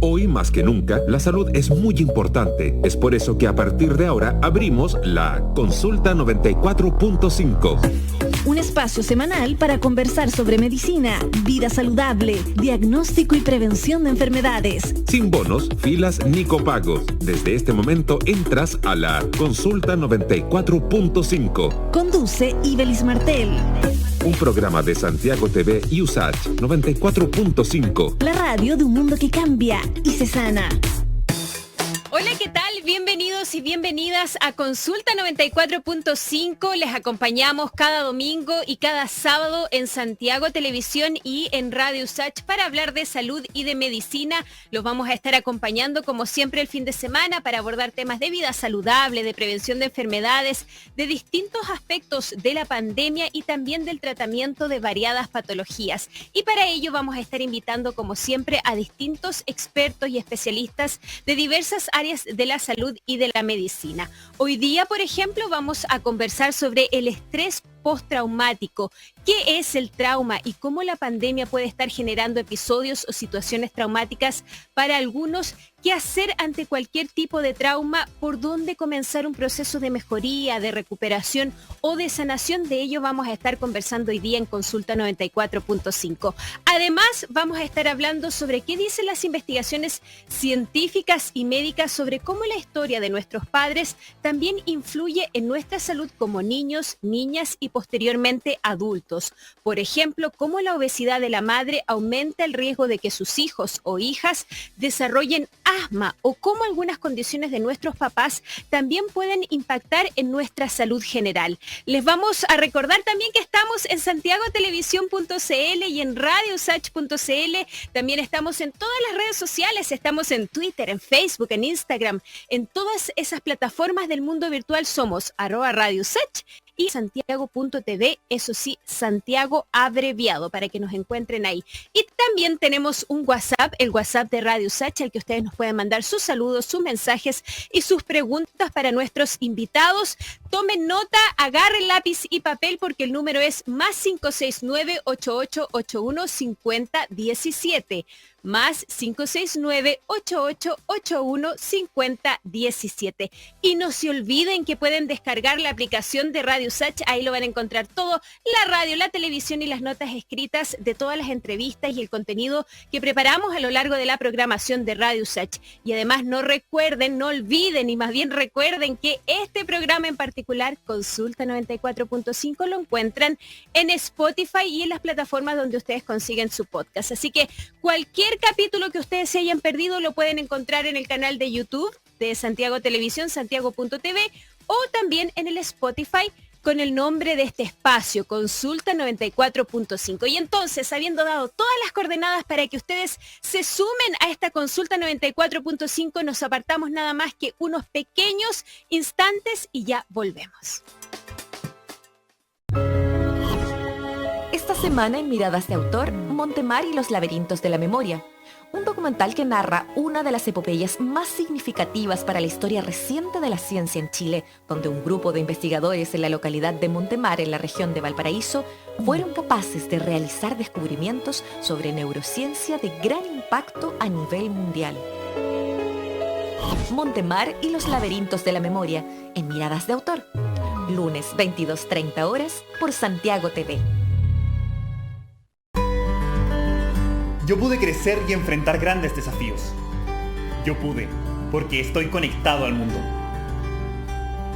Hoy más que nunca, la salud es muy importante. Es por eso que a partir de ahora abrimos la Consulta 94.5. Un espacio semanal para conversar sobre medicina, vida saludable, diagnóstico y prevención de enfermedades. Sin bonos, filas ni copagos. Desde este momento entras a la Consulta 94.5. Conduce Ibelis Martel. Un programa de Santiago TV y USACH 94.5. La radio de un mundo que cambia y se sana. Hola, ¿qué tal? Bienvenidos y bienvenidas a Consulta 94.5. Les acompañamos cada domingo y cada sábado en Santiago Televisión y en Radio USACH para hablar de salud y de medicina. Los vamos a estar acompañando como siempre el fin de semana para abordar temas de vida saludable, de prevención de enfermedades, de distintos aspectos de la pandemia y también del tratamiento de variadas patologías. Y para ello vamos a estar invitando como siempre a distintos expertos y especialistas de diversas áreas de la salud y de la medicina. Hoy día, por ejemplo, vamos a conversar sobre el estrés postraumático. ¿Qué es el trauma y cómo la pandemia puede estar generando episodios o situaciones traumáticas para algunos? ¿Qué hacer ante cualquier tipo de trauma? ¿Por dónde comenzar un proceso de mejoría, de recuperación o de sanación? De ello vamos a estar conversando hoy día en Consulta 94.5. Además, vamos a estar hablando sobre qué dicen las investigaciones científicas y médicas sobre cómo la historia de nuestros padres también influye en nuestra salud como niños, niñas y posteriormente adultos. Por ejemplo, cómo la obesidad de la madre aumenta el riesgo de que sus hijos o hijas desarrollen asma o cómo algunas condiciones de nuestros papás también pueden impactar en nuestra salud general. Les vamos a recordar también que estamos en santiagotelevisión.cl y en radiousach.cl. También estamos en todas las redes sociales, estamos en Twitter, en Facebook, en Instagram, en todas esas plataformas del mundo virtual somos @radiousach y santiago.tv, eso sí, Santiago abreviado, para que nos encuentren ahí. Y también tenemos un WhatsApp, el WhatsApp de Radio USACH, al que ustedes nos pueden mandar sus saludos, sus mensajes y sus preguntas para nuestros invitados. Tomen nota, agarren lápiz y papel porque el número es +569 8881 5017. Más 569 8881 5017. Y no se olviden que pueden descargar la aplicación de Radio USACH, ahí lo van a encontrar todo, la radio, la televisión y las notas escritas de todas las entrevistas y el contenido que preparamos a lo largo de la programación de Radio USACH. Y además no olviden y más bien recuerden que este programa en particular, Consulta 94.5, lo encuentran en Spotify y en las plataformas donde ustedes consiguen su podcast. Así que cualquier capítulo que ustedes se hayan perdido lo pueden encontrar en el canal de YouTube de Santiago Televisión, santiago.tv, o también en el Spotify con el nombre de este espacio, Consulta 94.5. Y entonces, habiendo dado todas las coordenadas para que ustedes se sumen a esta Consulta 94.5, nos apartamos nada más que unos pequeños instantes y ya volvemos. Esta semana en Miradas de Autor, Montemar y los laberintos de la memoria, un documental que narra una de las epopeyas más significativas para la historia reciente de la ciencia en Chile, donde un grupo de investigadores en la localidad de Montemar, en la región de Valparaíso, fueron capaces de realizar descubrimientos sobre neurociencia de gran impacto a nivel mundial. Montemar y los laberintos de la memoria, en Miradas de Autor, lunes 22:30 horas por Santiago TV. Yo pude crecer y enfrentar grandes desafíos. Yo pude, porque estoy conectado al mundo.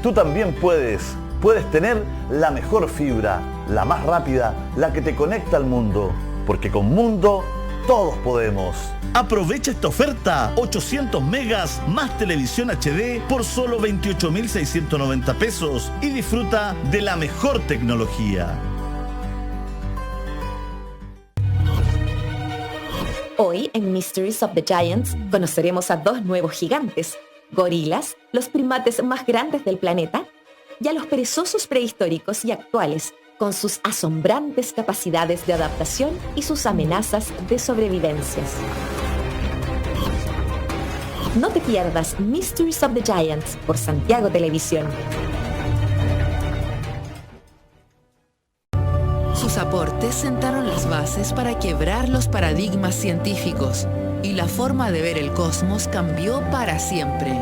Tú también puedes. Puedes tener la mejor fibra, la más rápida, la que te conecta al mundo. Porque con Mundo, todos podemos. Aprovecha esta oferta, 800 megas más televisión HD por solo 28.690 pesos y disfruta de la mejor tecnología. Hoy, en Mysteries of the Giants, conoceremos a dos nuevos gigantes, gorilas, los primates más grandes del planeta, y a los perezosos prehistóricos y actuales, con sus asombrantes capacidades de adaptación y sus amenazas de sobrevivencia. No te pierdas Mysteries of the Giants por Santiago Televisión. Sus aportes sentaron las bases para quebrar los paradigmas científicos, y la forma de ver el cosmos cambió para siempre.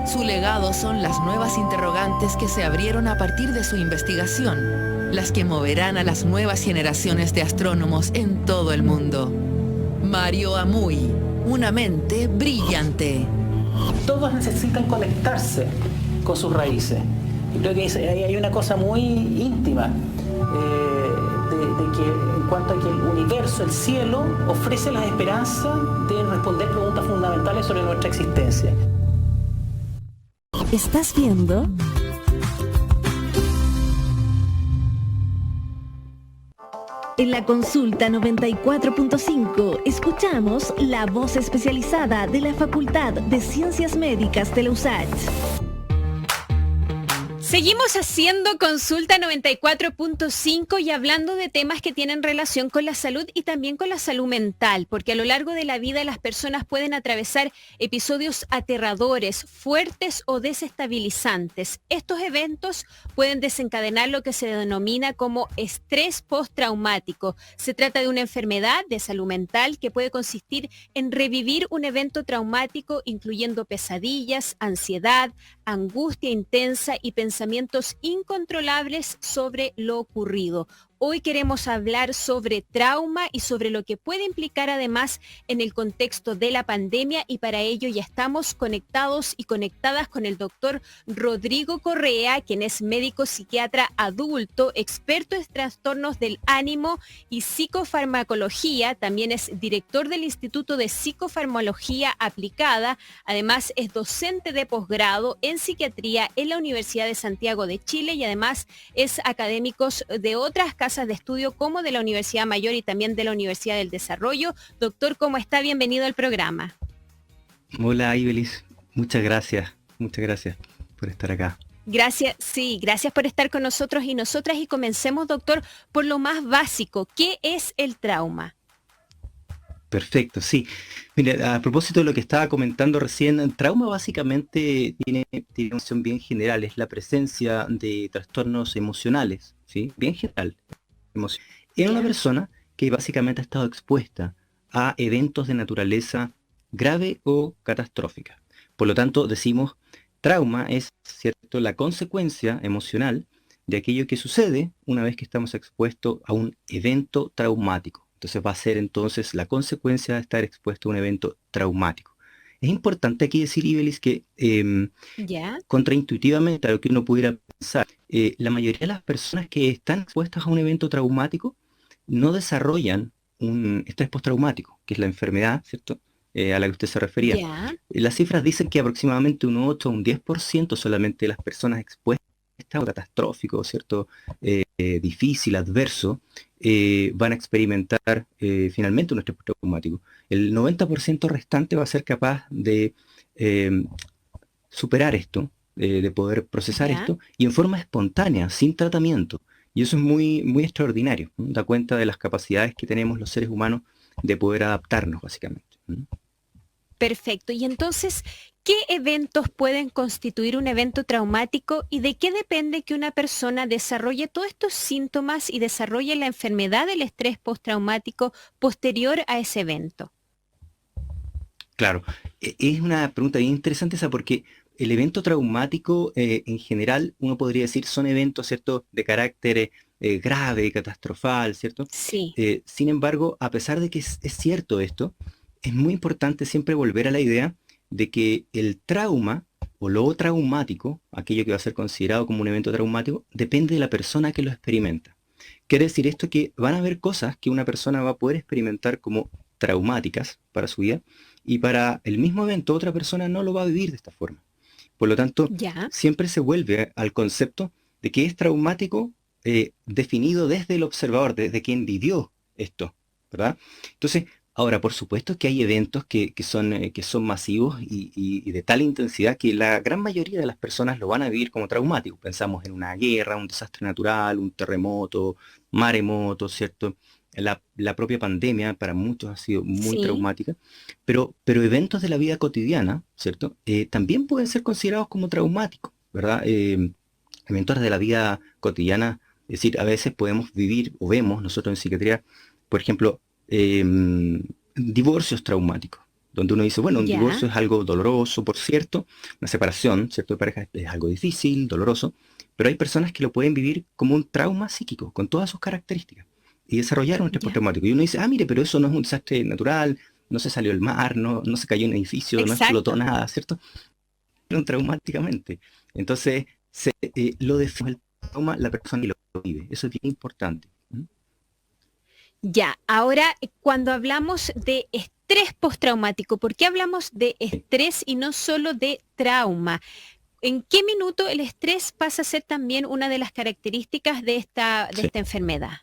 Su legado son las nuevas interrogantes que se abrieron a partir de su investigación, las que moverán a las nuevas generaciones de astrónomos en todo el mundo. Mario Amuy, una mente brillante. Todos necesitan conectarse con sus raíces. Yo creo que hay una cosa muy íntima de que en cuanto a que el universo, el cielo, ofrece las esperanzas de responder preguntas fundamentales sobre nuestra existencia. ¿Estás viendo? En la consulta 94.5 escuchamos la voz especializada de la Facultad de Ciencias Médicas de la USACH. Seguimos haciendo Consulta 94.5 y hablando de temas que tienen relación con la salud y también con la salud mental, porque a lo largo de la vida las personas pueden atravesar episodios aterradores, fuertes o desestabilizantes. Estos eventos pueden desencadenar lo que se denomina como estrés postraumático. Se trata de una enfermedad de salud mental que puede consistir en revivir un evento traumático, incluyendo pesadillas, ansiedad, angustia intensa y pensamientos incontrolables sobre lo ocurrido. Hoy queremos hablar sobre trauma y sobre lo que puede implicar además en el contexto de la pandemia, y para ello ya estamos conectados y conectadas con el doctor Rodrigo Correa, quien es médico psiquiatra adulto, experto en trastornos del ánimo y psicofarmacología. También es director del Instituto de Psicofarmacología Aplicada. Además es docente de posgrado en psiquiatría en la Universidad de Santiago de Chile y además es académico de otras casas de estudio como de la Universidad Mayor y también de la Universidad del Desarrollo. Doctor, ¿cómo está? Bienvenido al programa. Hola, Ibelis. Muchas gracias por estar acá. Gracias por estar con nosotros y nosotras, y comencemos, doctor, por lo más básico. ¿Qué es el trauma? Perfecto, sí. Mira, a propósito de lo que estaba comentando recién, el trauma básicamente tiene una noción bien general, es la presencia de trastornos emocionales, ¿sí? Bien general. En una persona que básicamente ha estado expuesta a eventos de naturaleza grave o catastrófica. Por lo tanto, decimos, trauma es, ¿cierto?, la consecuencia emocional de aquello que sucede una vez que estamos expuestos a un evento traumático. Entonces va a ser entonces la consecuencia de estar expuesto a un evento traumático. Es importante aquí decir, Ibelis, que contraintuitivamente a lo que uno pudiera pensar, la mayoría de las personas que están expuestas a un evento traumático no desarrollan un estrés postraumático, que es la enfermedad, ¿cierto?, a la que usted se refería. Las cifras dicen que aproximadamente un 8 o un 10% solamente de las personas expuestas a un catastrófico, ¿cierto?, difícil, adverso, van a experimentar finalmente un estrés postraumático. El 90% restante va a ser capaz de superar esto, de poder procesar esto, y en forma espontánea, sin tratamiento. Y eso es muy, muy extraordinario, ¿no? Da cuenta de las capacidades que tenemos los seres humanos de poder adaptarnos, básicamente. Perfecto. Y entonces, ¿qué eventos pueden constituir un evento traumático y de qué depende que una persona desarrolle todos estos síntomas y desarrolle la enfermedad del estrés postraumático posterior a ese evento? Claro, es una pregunta bien interesante esa, porque el evento traumático en general uno podría decir son eventos, ¿cierto?, de carácter grave, catastrofal, ¿cierto? Sí. Sin embargo, a pesar de que es cierto esto, es muy importante siempre volver a la idea de que el trauma o lo traumático, aquello que va a ser considerado como un evento traumático, depende de la persona que lo experimenta. Quiere decir esto que van a haber cosas que una persona va a poder experimentar como traumáticas para su vida, y para el mismo evento otra persona no lo va a vivir de esta forma. Por lo tanto, siempre se vuelve al concepto de que es traumático definido desde el observador, desde quien vivió esto, ¿verdad? Entonces, ahora, por supuesto que hay eventos que son masivos y de tal intensidad que la gran mayoría de las personas lo van a vivir como traumático. Pensamos en una guerra, un desastre natural, un terremoto, maremoto, ¿cierto? La propia pandemia para muchos ha sido muy traumática, pero eventos de la vida cotidiana, ¿cierto?, también pueden ser considerados como traumáticos, ¿verdad? Eventos de la vida cotidiana, es decir, a veces podemos vivir o vemos nosotros en psiquiatría, por ejemplo, divorcios traumáticos, donde uno dice, bueno, un Ya. divorcio es algo doloroso, por cierto, una separación, ¿cierto?, de pareja es algo difícil, doloroso, pero hay personas que lo pueden vivir como un trauma psíquico, con todas sus características, y desarrollar un estrés Ya. postraumático. Y uno dice, mire, pero eso no es un desastre natural, no se salió el mar, no se cayó un edificio, no Exacto. explotó nada, ¿cierto? Traumáticamente. Entonces, lo define el trauma la persona que lo vive. Eso es bien importante. Ya, ahora cuando hablamos de estrés postraumático, ¿por qué hablamos de estrés y no solo de trauma? ¿En qué minuto el estrés pasa a ser también una de las características de esta enfermedad?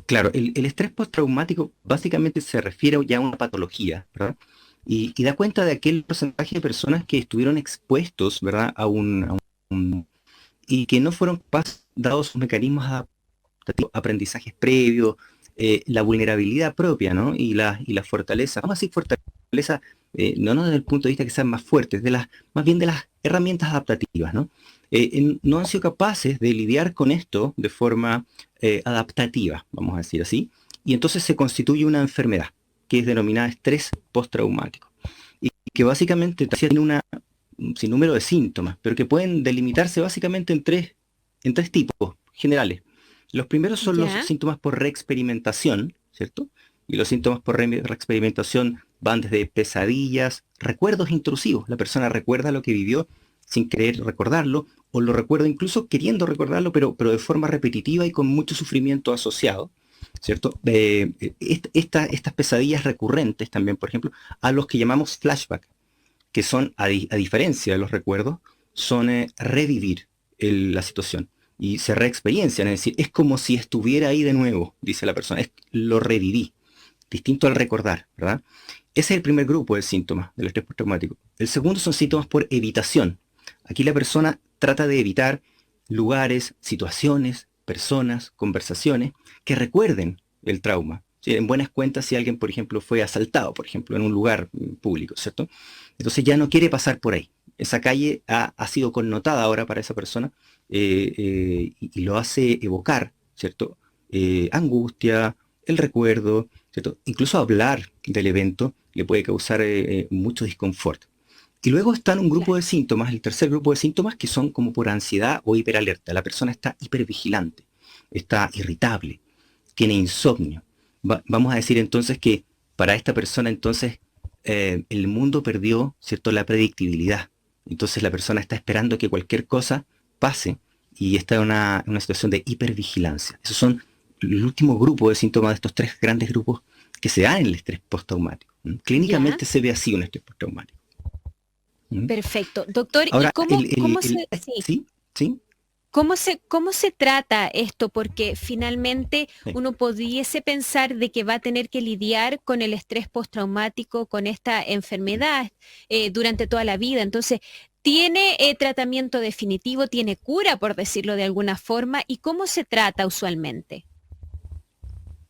Claro, el estrés postraumático básicamente se refiere ya a una patología, ¿verdad? Y da cuenta de aquel porcentaje de personas que estuvieron expuestos, ¿verdad?, y que no fueron capaces, dados sus mecanismos adaptativos, aprendizajes previos, la vulnerabilidad propia, ¿no? Y la fortaleza. Vamos a decir fortaleza, no desde el punto de vista que sean más fuertes, más bien de las herramientas adaptativas, ¿no? No han sido capaces de lidiar con esto de forma adaptativa, vamos a decir así, y entonces se constituye una enfermedad que es denominada estrés postraumático, y que básicamente tiene un sinnúmero de síntomas, pero que pueden delimitarse básicamente en tres tipos generales. Los primeros son los síntomas por reexperimentación, ¿cierto? Y los síntomas por reexperimentación van desde pesadillas, recuerdos intrusivos. La persona recuerda lo que vivió sin querer recordarlo, o lo recuerda incluso queriendo recordarlo, pero de forma repetitiva y con mucho sufrimiento asociado, ¿cierto? Estas pesadillas recurrentes también, por ejemplo, a los que llamamos flashback, que son, a diferencia de los recuerdos, son revivir la situación. Y se reexperiencian, es decir, es como si estuviera ahí de nuevo, dice la persona, lo reviví, distinto al recordar, ¿verdad? Ese es el primer grupo de síntomas del estrés postraumático. El segundo son síntomas por evitación. Aquí la persona trata de evitar lugares, situaciones, personas, conversaciones que recuerden el trauma. ¿Sí? En buenas cuentas, si alguien, por ejemplo, fue asaltado, por ejemplo, en un lugar público, ¿cierto? Entonces ya no quiere pasar por ahí. Esa calle ha sido connotada ahora para esa persona y lo hace evocar, ¿cierto? Angustia, el recuerdo, ¿cierto? Incluso hablar del evento le puede causar mucho disconfort. Y luego están un grupo de síntomas, el tercer grupo de síntomas, que son como por ansiedad o hiperalerta. La persona está hipervigilante, está irritable, tiene insomnio. Vamos a decir entonces que para esta persona entonces el mundo perdió, ¿cierto?, la predictibilidad. Entonces la persona está esperando que cualquier cosa pase y está en una situación de hipervigilancia. Esos son el último grupo de síntomas de estos tres grandes grupos que se dan en el estrés postraumático. Clínicamente se ve así un estrés postraumático. Perfecto. Doctor, ahora, ¿y cómo se trata esto? Porque finalmente uno pudiese pensar de que va a tener que lidiar con el estrés postraumático, con esta enfermedad durante toda la vida. Entonces, ¿tiene tratamiento definitivo? ¿Tiene cura, por decirlo de alguna forma? ¿Y cómo se trata usualmente?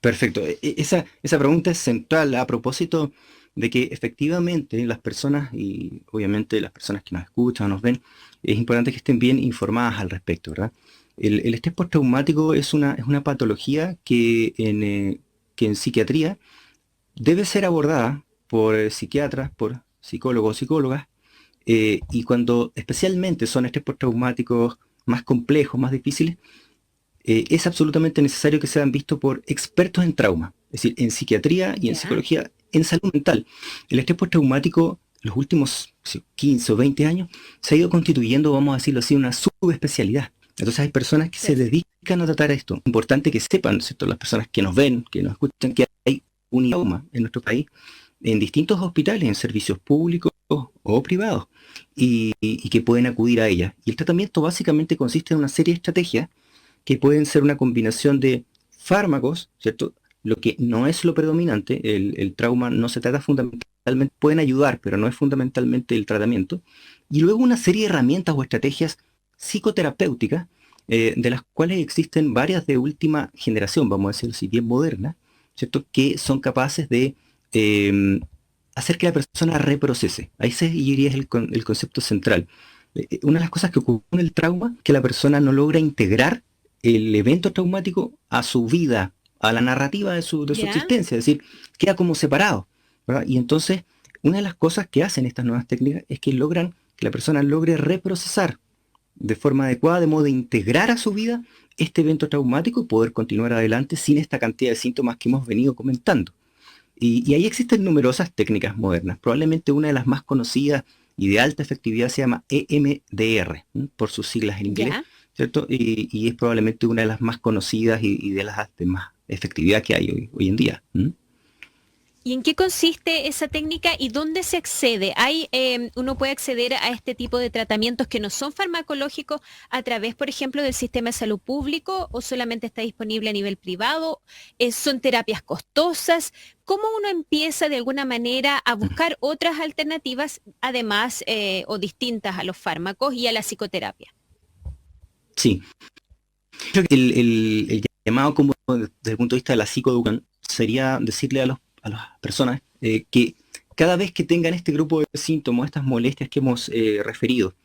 Perfecto. Esa pregunta es central a propósito de que efectivamente las personas, y obviamente las personas que nos escuchan o nos ven, es importante que estén bien informadas al respecto, ¿verdad? El estrés postraumático es una patología que en psiquiatría debe ser abordada por psiquiatras, por psicólogos o psicólogas, y cuando especialmente son estrés postraumáticos más complejos, más difíciles, es absolutamente necesario que sean vistos por expertos en trauma, es decir, en psiquiatría y en psicología, en salud mental. El estrés postraumático, los últimos 15 o 20 años, se ha ido constituyendo, vamos a decirlo así, una subespecialidad. Entonces hay personas que se dedican a tratar esto. Es importante que sepan, ¿cierto?, las personas que nos ven, que nos escuchan, que hay un trauma en nuestro país, en distintos hospitales, en servicios públicos o privados, y que pueden acudir a ella. Y el tratamiento básicamente consiste en una serie de estrategias que pueden ser una combinación de fármacos, ¿cierto? Lo que no es lo predominante, el trauma no se trata fundamentalmente, pueden ayudar, pero no es fundamentalmente el tratamiento. Y luego una serie de herramientas o estrategias psicoterapéuticas, de las cuales existen varias de última generación, vamos a decir así, bien modernas, ¿cierto?, que son capaces de hacer que la persona reprocese. Ahí yo diría es el concepto central. Una de las cosas que ocurre con el trauma es que la persona no logra integrar el evento traumático a su vida, a la narrativa de su existencia, es decir, queda como separado. ¿verdad? Y entonces, una de las cosas que hacen estas nuevas técnicas es que logran que la persona logre reprocesar de forma adecuada, de modo de integrar a su vida este evento traumático y poder continuar adelante sin esta cantidad de síntomas que hemos venido comentando. Y ahí existen numerosas técnicas modernas. Probablemente una de las más conocidas y de alta efectividad se llama EMDR, por sus siglas en inglés, ¿cierto? Y es probablemente una de las más conocidas y de las de más efectividad que hay hoy en día. ¿Y en qué consiste esa técnica y dónde se accede? ¿Uno puede acceder a este tipo de tratamientos que no son farmacológicos a través, por ejemplo, del sistema de salud público o solamente está disponible a nivel privado? ¿Son terapias costosas? ¿Cómo uno empieza de alguna manera a buscar otras alternativas, además o distintas a los fármacos y a la psicoterapia? Sí. Creo que el llamado como desde el punto de vista de la psicoeducación sería decirle a las personas que cada vez que tengan este grupo de síntomas, estas molestias que hemos referido,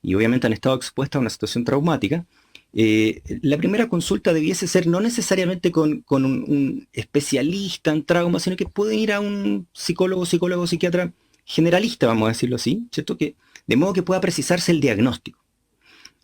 y obviamente han estado expuestas a una situación traumática, la primera consulta debiese ser no necesariamente con un especialista en trauma, sino que pueden ir a un psicólogo, psiquiatra generalista, vamos a decirlo así, ¿cierto? De modo que pueda precisarse el diagnóstico.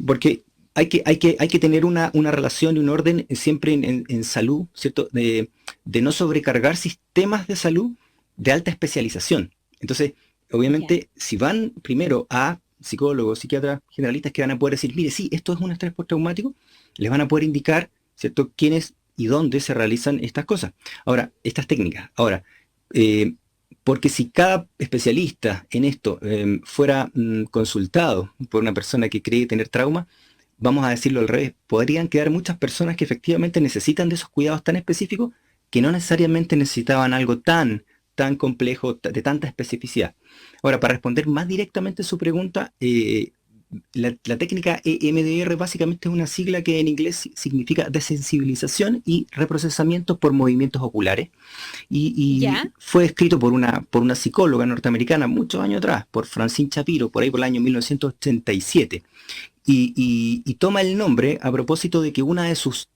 Porque hay que tener una relación y un orden siempre en salud, ¿cierto? De no sobrecargar sistemas de salud de alta especialización. Entonces, obviamente, si van primero a psicólogos, psiquiatras generalistas que van a poder decir, mire, sí, esto es un estrés postraumático, les van a poder indicar, ¿cierto?, quiénes y dónde se realizan estas cosas. Ahora, estas técnicas. Ahora, porque si cada especialista en esto fuera consultado por una persona que cree tener trauma, vamos a decirlo al revés, podrían quedar muchas personas que efectivamente necesitan de esos cuidados tan específicos que no necesariamente necesitaban algo tan complejo, de tanta especificidad. Ahora, para responder más directamente a su pregunta, la técnica EMDR básicamente es una sigla que en inglés significa desensibilización y reprocesamiento por movimientos oculares. Y fue escrito por una psicóloga norteamericana muchos años atrás, por Francine Shapiro, por ahí por el año 1987. Y toma el nombre a propósito de que una de sus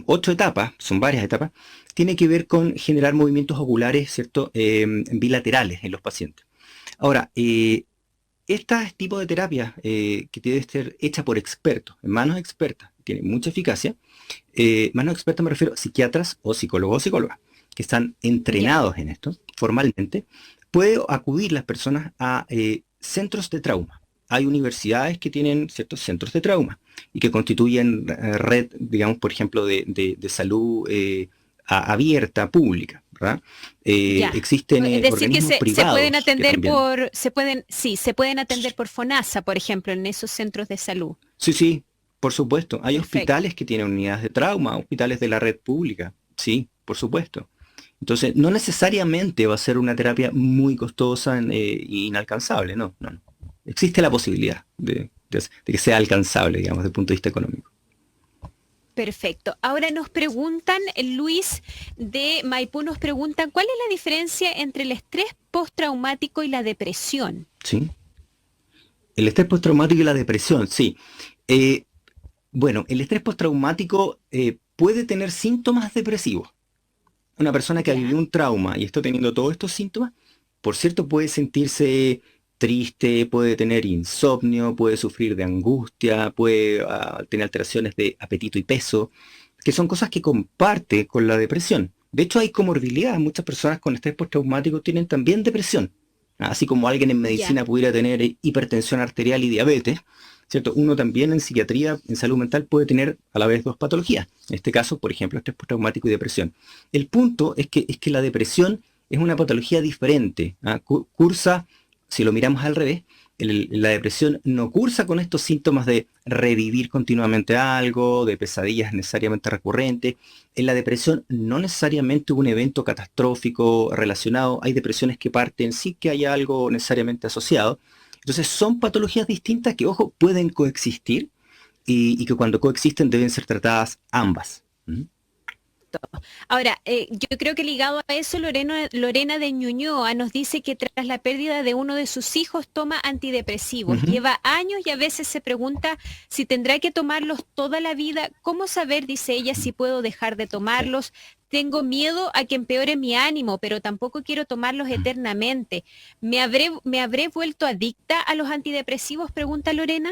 8 etapas, son varias etapas, tiene que ver con generar movimientos oculares, ¿cierto? Bilaterales en los pacientes. Ahora, este tipo de terapia que debe ser hecha por expertos, en manos expertas, tiene mucha eficacia. Manos expertas me refiero a psiquiatras o psicólogos o psicólogas que están entrenados en esto formalmente. Puede acudir las personas a centros de trauma. Hay universidades que tienen ciertos centros de trauma y que constituyen red, digamos, por ejemplo, de salud abierta, pública, ¿verdad? Existen organismos privados. Se pueden atender se pueden atender por FONASA, por ejemplo, en esos centros de salud. Sí, por supuesto. Hay hospitales que tienen unidades de trauma, hospitales de la red pública, sí, por supuesto. Entonces, no necesariamente va a ser una terapia muy costosa e inalcanzable, no. Existe la posibilidad de que sea alcanzable, digamos, desde el punto de vista económico. Perfecto. Ahora nos preguntan, Luis de Maipú nos preguntan, ¿cuál es la diferencia entre el estrés postraumático y la depresión? Sí. El estrés postraumático y la depresión, sí. Bueno, el estrés postraumático puede tener síntomas depresivos. Una persona que ha vivido un trauma y está teniendo todos estos síntomas, por cierto, puede sentirse triste, puede tener insomnio, puede sufrir de angustia, puede tener alteraciones de apetito y peso, que son cosas que comparte con la depresión. De hecho, hay comorbilidad. Muchas personas con estrés postraumático tienen también depresión. Así como alguien en medicina pudiera tener hipertensión arterial y diabetes, ¿cierto? Uno también en psiquiatría, en salud mental, puede tener a la vez 2 patologías. En este caso, por ejemplo, estrés postraumático y depresión. El punto es que la depresión es una patología diferente. Cursa, si lo miramos al revés, la depresión no cursa con estos síntomas de revivir continuamente algo, de pesadillas necesariamente recurrentes. En la depresión no necesariamente un evento catastrófico relacionado. Hay depresiones que parten sin que haya algo necesariamente asociado. Entonces son patologías distintas que, ojo, pueden coexistir y que cuando coexisten deben ser tratadas ambas. Ahora, yo creo que ligado a eso, Lorena de Ñuñoa nos dice que tras la pérdida de uno de sus hijos toma antidepresivos. Lleva años y a veces se pregunta si tendrá que tomarlos toda la vida. ¿Cómo saber, dice ella, si puedo dejar de tomarlos? tengo miedo a que empeore mi ánimo, pero tampoco quiero tomarlos eternamente. ¿Me habré vuelto adicta a los antidepresivos?, pregunta Lorena.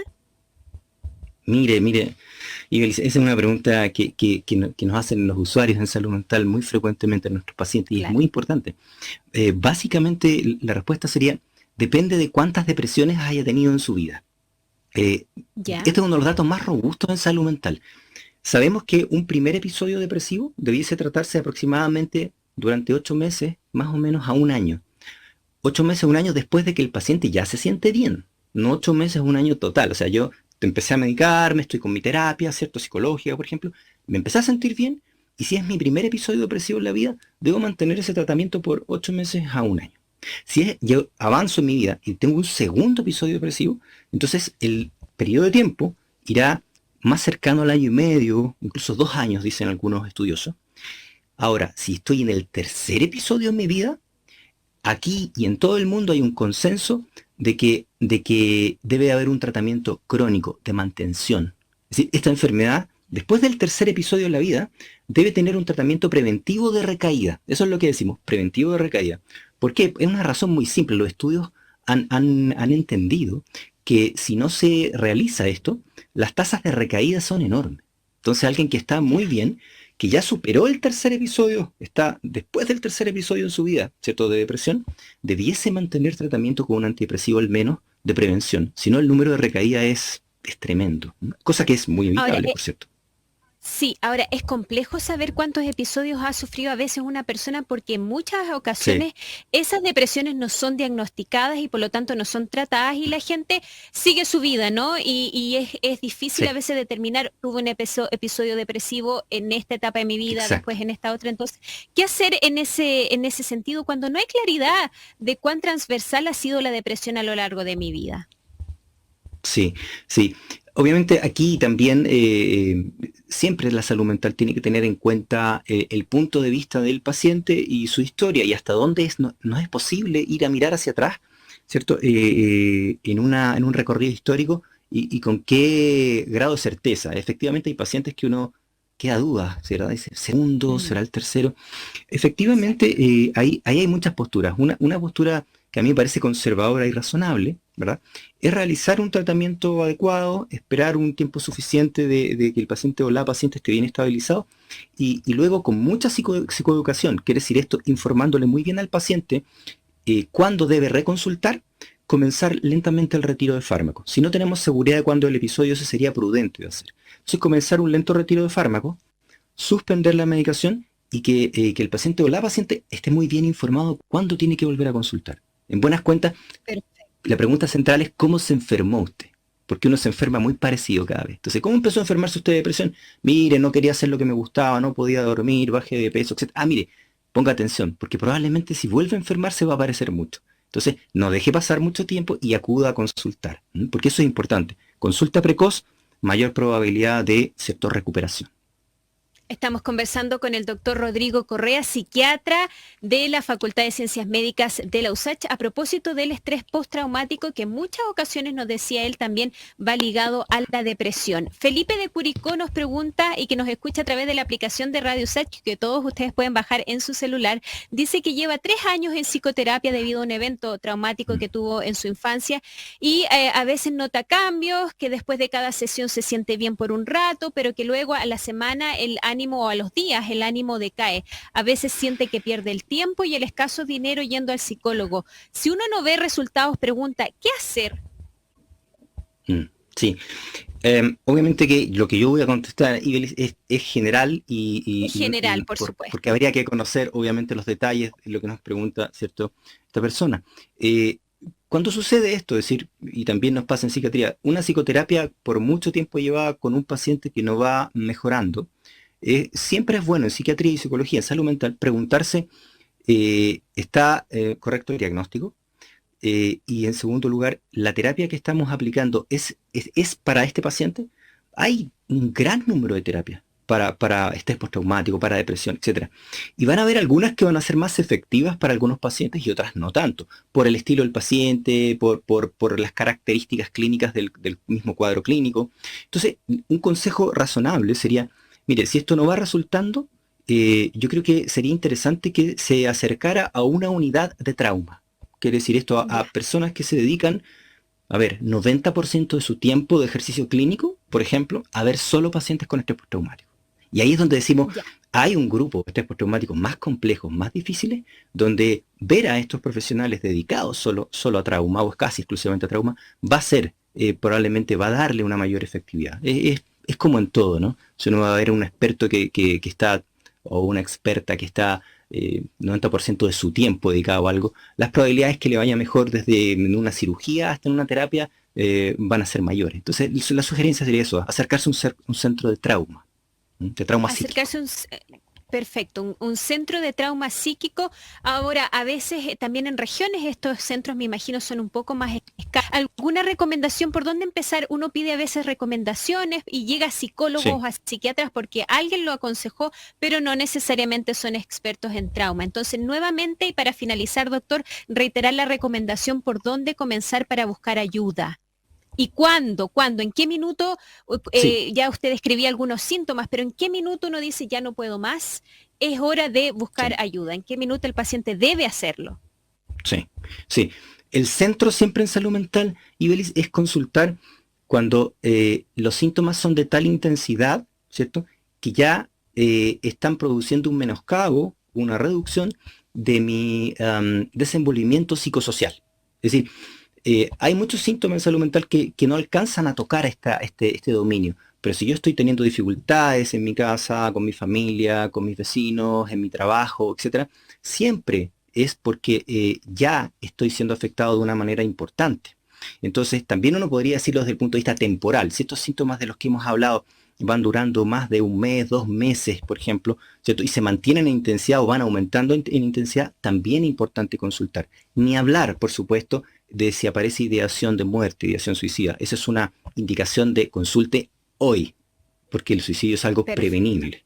Mire, Ibeliz, esa es una pregunta que nos hacen los usuarios en salud mental muy frecuentemente a nuestros pacientes y Claro. es muy importante. Básicamente la respuesta sería, depende de cuántas depresiones haya tenido en su vida. Ya. Este es uno de los datos más robustos en salud mental. Sabemos que un primer episodio depresivo debiese tratarse aproximadamente durante 8 meses, más o menos a un año. 8 meses, un año después de que el paciente ya se siente bien, no 8 meses, un año total. O sea, yo empecé a medicarme, estoy con mi terapia, ¿cierto? Psicológica, por ejemplo, me empecé a sentir bien y si es mi primer episodio depresivo en la vida, debo mantener ese tratamiento por 8 meses a un año. Si yo avanzo en mi vida y tengo un segundo episodio depresivo, entonces el periodo de tiempo irá más cercano al año y medio, incluso 2 años, dicen algunos estudiosos. Ahora, si estoy en el tercer episodio en mi vida, aquí y en todo el mundo hay un consenso de que debe haber un tratamiento crónico de mantención. Es decir, esta enfermedad, después del tercer episodio de la vida, debe tener un tratamiento preventivo de recaída. Eso es lo que decimos, preventivo de recaída. ¿Por qué? Es una razón muy simple. Los estudios han entendido que si no se realiza esto, las tasas de recaída son enormes. Entonces alguien que está muy bien, que ya superó el tercer episodio, está después del tercer episodio en su vida, ¿cierto?, de depresión, debiese mantener tratamiento con un antidepresivo al menos de prevención. Si no, el número de recaída es tremendo, ¿no? Cosa que es muy evitable, Ahora, por cierto. Sí, ahora es complejo saber cuántos episodios ha sufrido a veces una persona porque en muchas ocasiones esas depresiones no son diagnosticadas y por lo tanto no son tratadas y la gente sigue su vida, ¿no? Y es difícil Sí. a veces determinar, tuve un episodio depresivo en esta etapa de mi vida, Exacto. después en esta otra. Entonces, ¿qué hacer en ese sentido cuando no hay claridad de cuán transversal ha sido la depresión a lo largo de mi vida? Sí, sí. Obviamente aquí también siempre la salud mental tiene que tener en cuenta el punto de vista del paciente y su historia y hasta dónde no es posible ir a mirar hacia atrás, ¿cierto? En un recorrido histórico y con qué grado de certeza. Efectivamente hay pacientes que uno queda duda, ¿será ese segundo, será el tercero? Efectivamente ahí hay muchas posturas. Una postura que a mí me parece conservadora y razonable, ¿verdad?, es realizar un tratamiento adecuado, esperar un tiempo suficiente de que el paciente o la paciente esté bien estabilizado y luego con mucha psicoeducación, quiere decir esto, informándole muy bien al paciente cuándo debe reconsultar, comenzar lentamente el retiro de fármacos. Si no tenemos seguridad de cuándo el episodio, eso sería prudente de hacer. Entonces comenzar un lento retiro de fármacos, suspender la medicación y que el paciente o la paciente esté muy bien informado cuándo tiene que volver a consultar. En buenas cuentas, la pregunta central es ¿cómo se enfermó usted? Porque uno se enferma muy parecido cada vez. Entonces, ¿cómo empezó a enfermarse usted de depresión? Mire, no quería hacer lo que me gustaba, no podía dormir, bajé de peso, etc. Mire, ponga atención, porque probablemente si vuelve a enfermarse va a aparecer mucho. Entonces, no deje pasar mucho tiempo y acuda a consultar, porque eso es importante. Consulta precoz, mayor probabilidad de cierta recuperación. Estamos conversando con el doctor Rodrigo Correa, psiquiatra de la Facultad de Ciencias Médicas de la USACH, a propósito del estrés postraumático que en muchas ocasiones, nos decía él, también va ligado a la depresión. Felipe de Curicó nos pregunta, y que nos escucha a través de la aplicación de Radio USACH, que todos ustedes pueden bajar en su celular, dice que lleva 3 años en psicoterapia debido a un evento traumático que tuvo en su infancia y a veces nota cambios, que después de cada sesión se siente bien por un rato, pero que luego a la semana el ánimo o a los días el ánimo decae. A veces siente que pierde el tiempo y el escaso dinero yendo al psicólogo. Si uno no ve resultados, pregunta, ¿qué hacer? Sí. Obviamente que lo que yo voy a contestar, Ibeliz, es general y general, por supuesto. Porque habría que conocer obviamente los detalles de lo que nos pregunta, ¿cierto?, esta persona. Cuando sucede esto, es decir, y también nos pasa en psiquiatría, una psicoterapia por mucho tiempo llevada con un paciente que no va mejorando, siempre es bueno en psiquiatría y psicología, en salud mental, preguntarse, ¿está correcto el diagnóstico? Y en segundo lugar, ¿la terapia que estamos aplicando es para este paciente? Hay un gran número de terapias para estrés postraumático, para depresión, etc. Y van a haber algunas que van a ser más efectivas para algunos pacientes y otras no tanto, por el estilo del paciente, por las características clínicas del mismo cuadro clínico. Entonces, un consejo razonable sería, mire, si esto no va resultando, yo creo que sería interesante que se acercara a una unidad de trauma. Quiere decir esto a personas que se dedican, 90% de su tiempo de ejercicio clínico, por ejemplo, a ver solo pacientes con estrés postraumático. Y ahí es donde decimos, hay un grupo de estrés postraumático más complejos, más difíciles, donde ver a estos profesionales dedicados solo a trauma, o casi exclusivamente a trauma, va a ser, probablemente va a darle una mayor efectividad. Es como en todo, ¿no? Si uno va a ver un experto que está, o una experta que está 90% de su tiempo dedicado a algo, las probabilidades que le vaya mejor desde una cirugía hasta en una terapia van a ser mayores. Entonces, la sugerencia sería eso, acercarse a un centro de trauma psíquico. Perfecto, un centro de trauma psíquico. Ahora, a veces también en regiones estos centros, me imagino, son un poco más escasos. ¿Alguna recomendación por dónde empezar? Uno pide a veces recomendaciones y llega a psicólogos, a psiquiatras porque alguien lo aconsejó, pero no necesariamente son expertos en trauma. Entonces, nuevamente, y para finalizar, doctor, reiterar la recomendación por dónde comenzar para buscar ayuda. ¿Y cuándo? ¿En qué minuto? Ya usted describía algunos síntomas, pero ¿en qué minuto uno dice ya no puedo más? Es hora de buscar ayuda. ¿En qué minuto el paciente debe hacerlo? Sí. El centro siempre en salud mental, Ibelis, es consultar cuando los síntomas son de tal intensidad, ¿cierto?, que ya están produciendo un menoscabo, una reducción de mi desenvolvimiento psicosocial. Es decir, hay muchos síntomas en salud mental que no alcanzan a tocar este dominio, pero si yo estoy teniendo dificultades en mi casa, con mi familia, con mis vecinos, en mi trabajo, etcétera, siempre es porque ya estoy siendo afectado de una manera importante. Entonces, también uno podría decirlo desde el punto de vista temporal. Si estos síntomas de los que hemos hablado van durando más de un mes, 2 meses, por ejemplo, ¿cierto?, y se mantienen en intensidad o van aumentando en intensidad, también es importante consultar. Ni hablar, por supuesto, de si aparece ideación de muerte, ideación suicida. Esa es una indicación de consulte hoy, porque el suicidio es algo prevenible.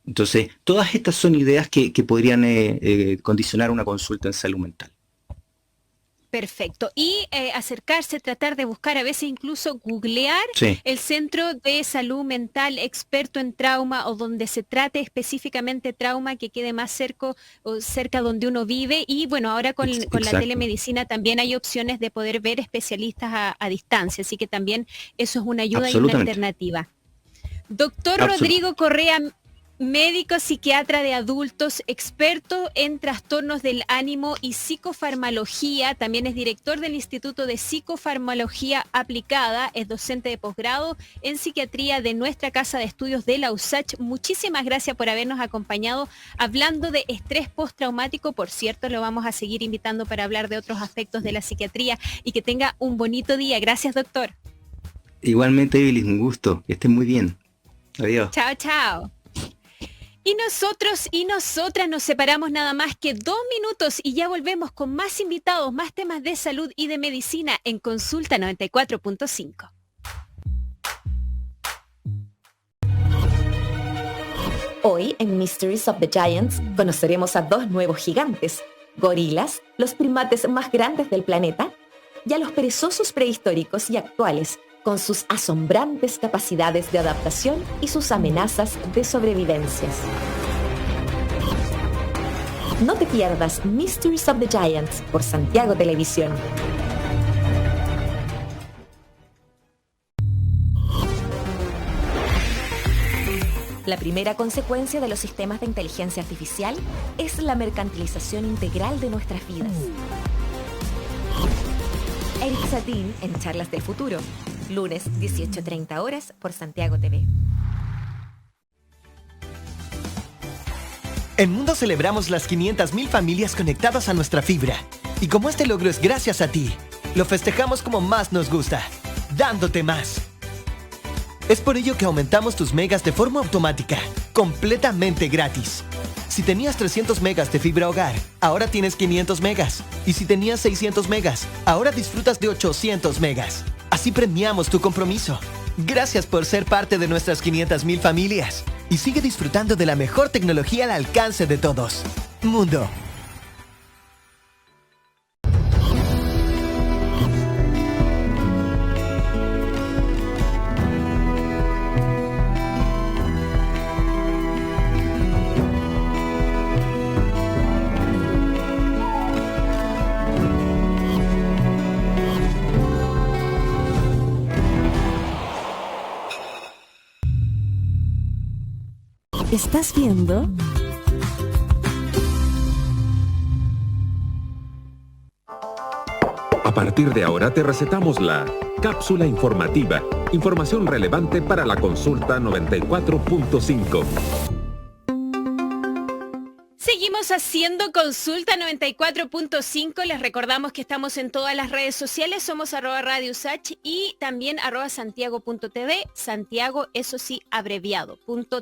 Entonces, todas estas son ideas que podrían condicionar una consulta en salud mental. Perfecto. Y acercarse, tratar de buscar, a veces incluso googlear el centro de salud mental experto en trauma o donde se trate específicamente trauma que quede más cerca donde uno vive. Y bueno, ahora con la telemedicina también hay opciones de poder ver especialistas a distancia. Así que también eso es una ayuda y una alternativa. Doctor Rodrigo Correa, médico psiquiatra de adultos, experto en trastornos del ánimo y psicofarmacología, también es director del Instituto de Psicofarmacología Aplicada, es docente de posgrado en psiquiatría de nuestra Casa de Estudios de la USACH. Muchísimas gracias por habernos acompañado hablando de estrés postraumático. Por cierto, lo vamos a seguir invitando para hablar de otros aspectos de la psiquiatría y que tenga un bonito día. Gracias, doctor. Igualmente, Evelyn, un gusto. Que estén muy bien. Adiós. Chao, chao. Y nosotros y nosotras nos separamos nada más que 2 minutos y ya volvemos con más invitados, más temas de salud y de medicina en Consulta 94.5. Hoy en Mysteries of the Giants conoceremos a 2 nuevos gigantes, gorilas, los primates más grandes del planeta, y a los perezosos prehistóricos y actuales, con sus asombrantes capacidades de adaptación y sus amenazas de sobrevivencias. No te pierdas Mysteries of the Giants por Santiago Televisión. La primera consecuencia de los sistemas de inteligencia artificial es la mercantilización integral de nuestras vidas. Eric Satín en Charlas del Futuro, lunes 18:30 horas por Santiago TV. En Mundo celebramos las 500.000 familias conectadas a nuestra fibra. Y como este logro es gracias a ti, lo festejamos como más nos gusta, dándote más. Es por ello que aumentamos tus megas de forma automática, completamente gratis. Si tenías 300 megas de fibra hogar, ahora tienes 500 megas. Y si tenías 600 megas, ahora disfrutas de 800 megas. Así premiamos tu compromiso. Gracias por ser parte de nuestras 500.000 familias. Y sigue disfrutando de la mejor tecnología al alcance de todos. Mundo. ¿Estás viendo? A partir de ahora te recetamos la cápsula informativa. Información relevante para la consulta 94.5. Seguimos haciendo Consulta 94.5. Les recordamos que estamos en todas las redes sociales. Somos @Radio Usach y también @santiago.tv. Santiago, eso sí, abreviado,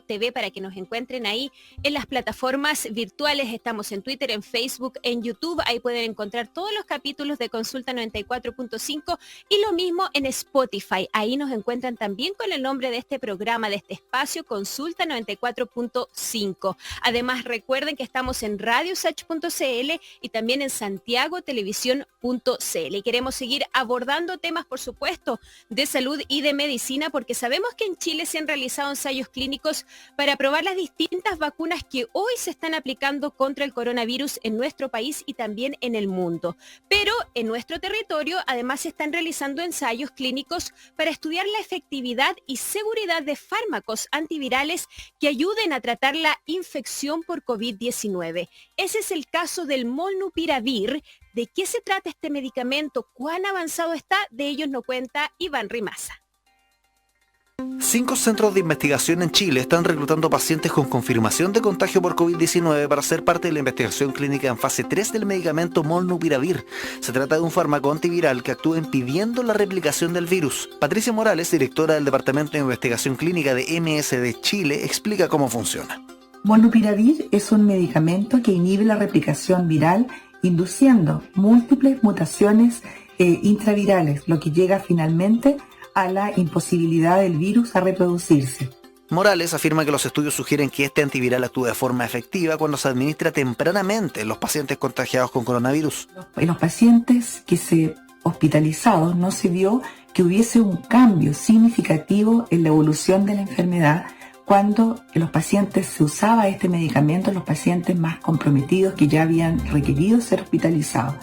.tv, para que nos encuentren ahí en las plataformas virtuales. Estamos en Twitter, en Facebook, en YouTube. Ahí pueden encontrar todos los capítulos de Consulta 94.5 y lo mismo en Spotify. Ahí nos encuentran también con el nombre de este programa, de este espacio, Consulta 94.5. Además, recuerden que estamos en radiosach.cl y también en santiagotelevisión.cl. Y queremos seguir abordando temas, por supuesto, de salud y de medicina, porque sabemos que en Chile se han realizado ensayos clínicos para probar las distintas vacunas que hoy se están aplicando contra el coronavirus en nuestro país y también en el mundo. Pero en nuestro territorio, además, se están realizando ensayos clínicos para estudiar la efectividad y seguridad de fármacos antivirales que ayuden a tratar la infección por COVID-19. Ese es el caso del molnupiravir. ¿De qué se trata este medicamento? ¿Cuán avanzado está? De ellos nos cuenta Iván Rimaza. 5 centros de investigación en Chile están reclutando pacientes con confirmación de contagio por COVID-19 para ser parte de la investigación clínica en fase 3 del medicamento molnupiravir. Se trata de un fármaco antiviral que actúa impidiendo la replicación del virus. Patricia Morales, directora del Departamento de Investigación Clínica de MSD Chile, explica cómo funciona. Molnupiravir es un medicamento que inhibe la replicación viral, induciendo múltiples mutaciones intravirales, lo que llega finalmente a la imposibilidad del virus a reproducirse. Morales afirma que los estudios sugieren que este antiviral actúa de forma efectiva cuando se administra tempranamente en los pacientes contagiados con coronavirus. En los pacientes que se hospitalizados no se vio que hubiese un cambio significativo en la evolución de la enfermedad cuando en los pacientes se usaba este medicamento, en los pacientes más comprometidos que ya habían requerido ser hospitalizados.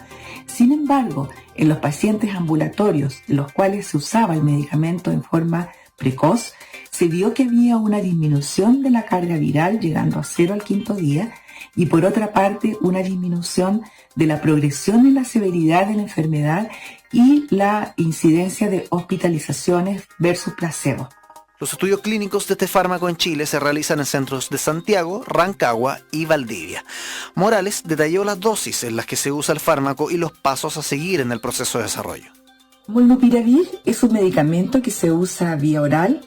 Sin embargo, en los pacientes ambulatorios, en los cuales se usaba el medicamento en forma precoz, se vio que había una disminución de la carga viral llegando a 0 al 5º día y por otra parte una disminución de la progresión en la severidad de la enfermedad y la incidencia de hospitalizaciones versus placebo. Los estudios clínicos de este fármaco en Chile se realizan en centros de Santiago, Rancagua y Valdivia. Morales detalló las dosis en las que se usa el fármaco y los pasos a seguir en el proceso de desarrollo. Molnupiravir es un medicamento que se usa vía oral,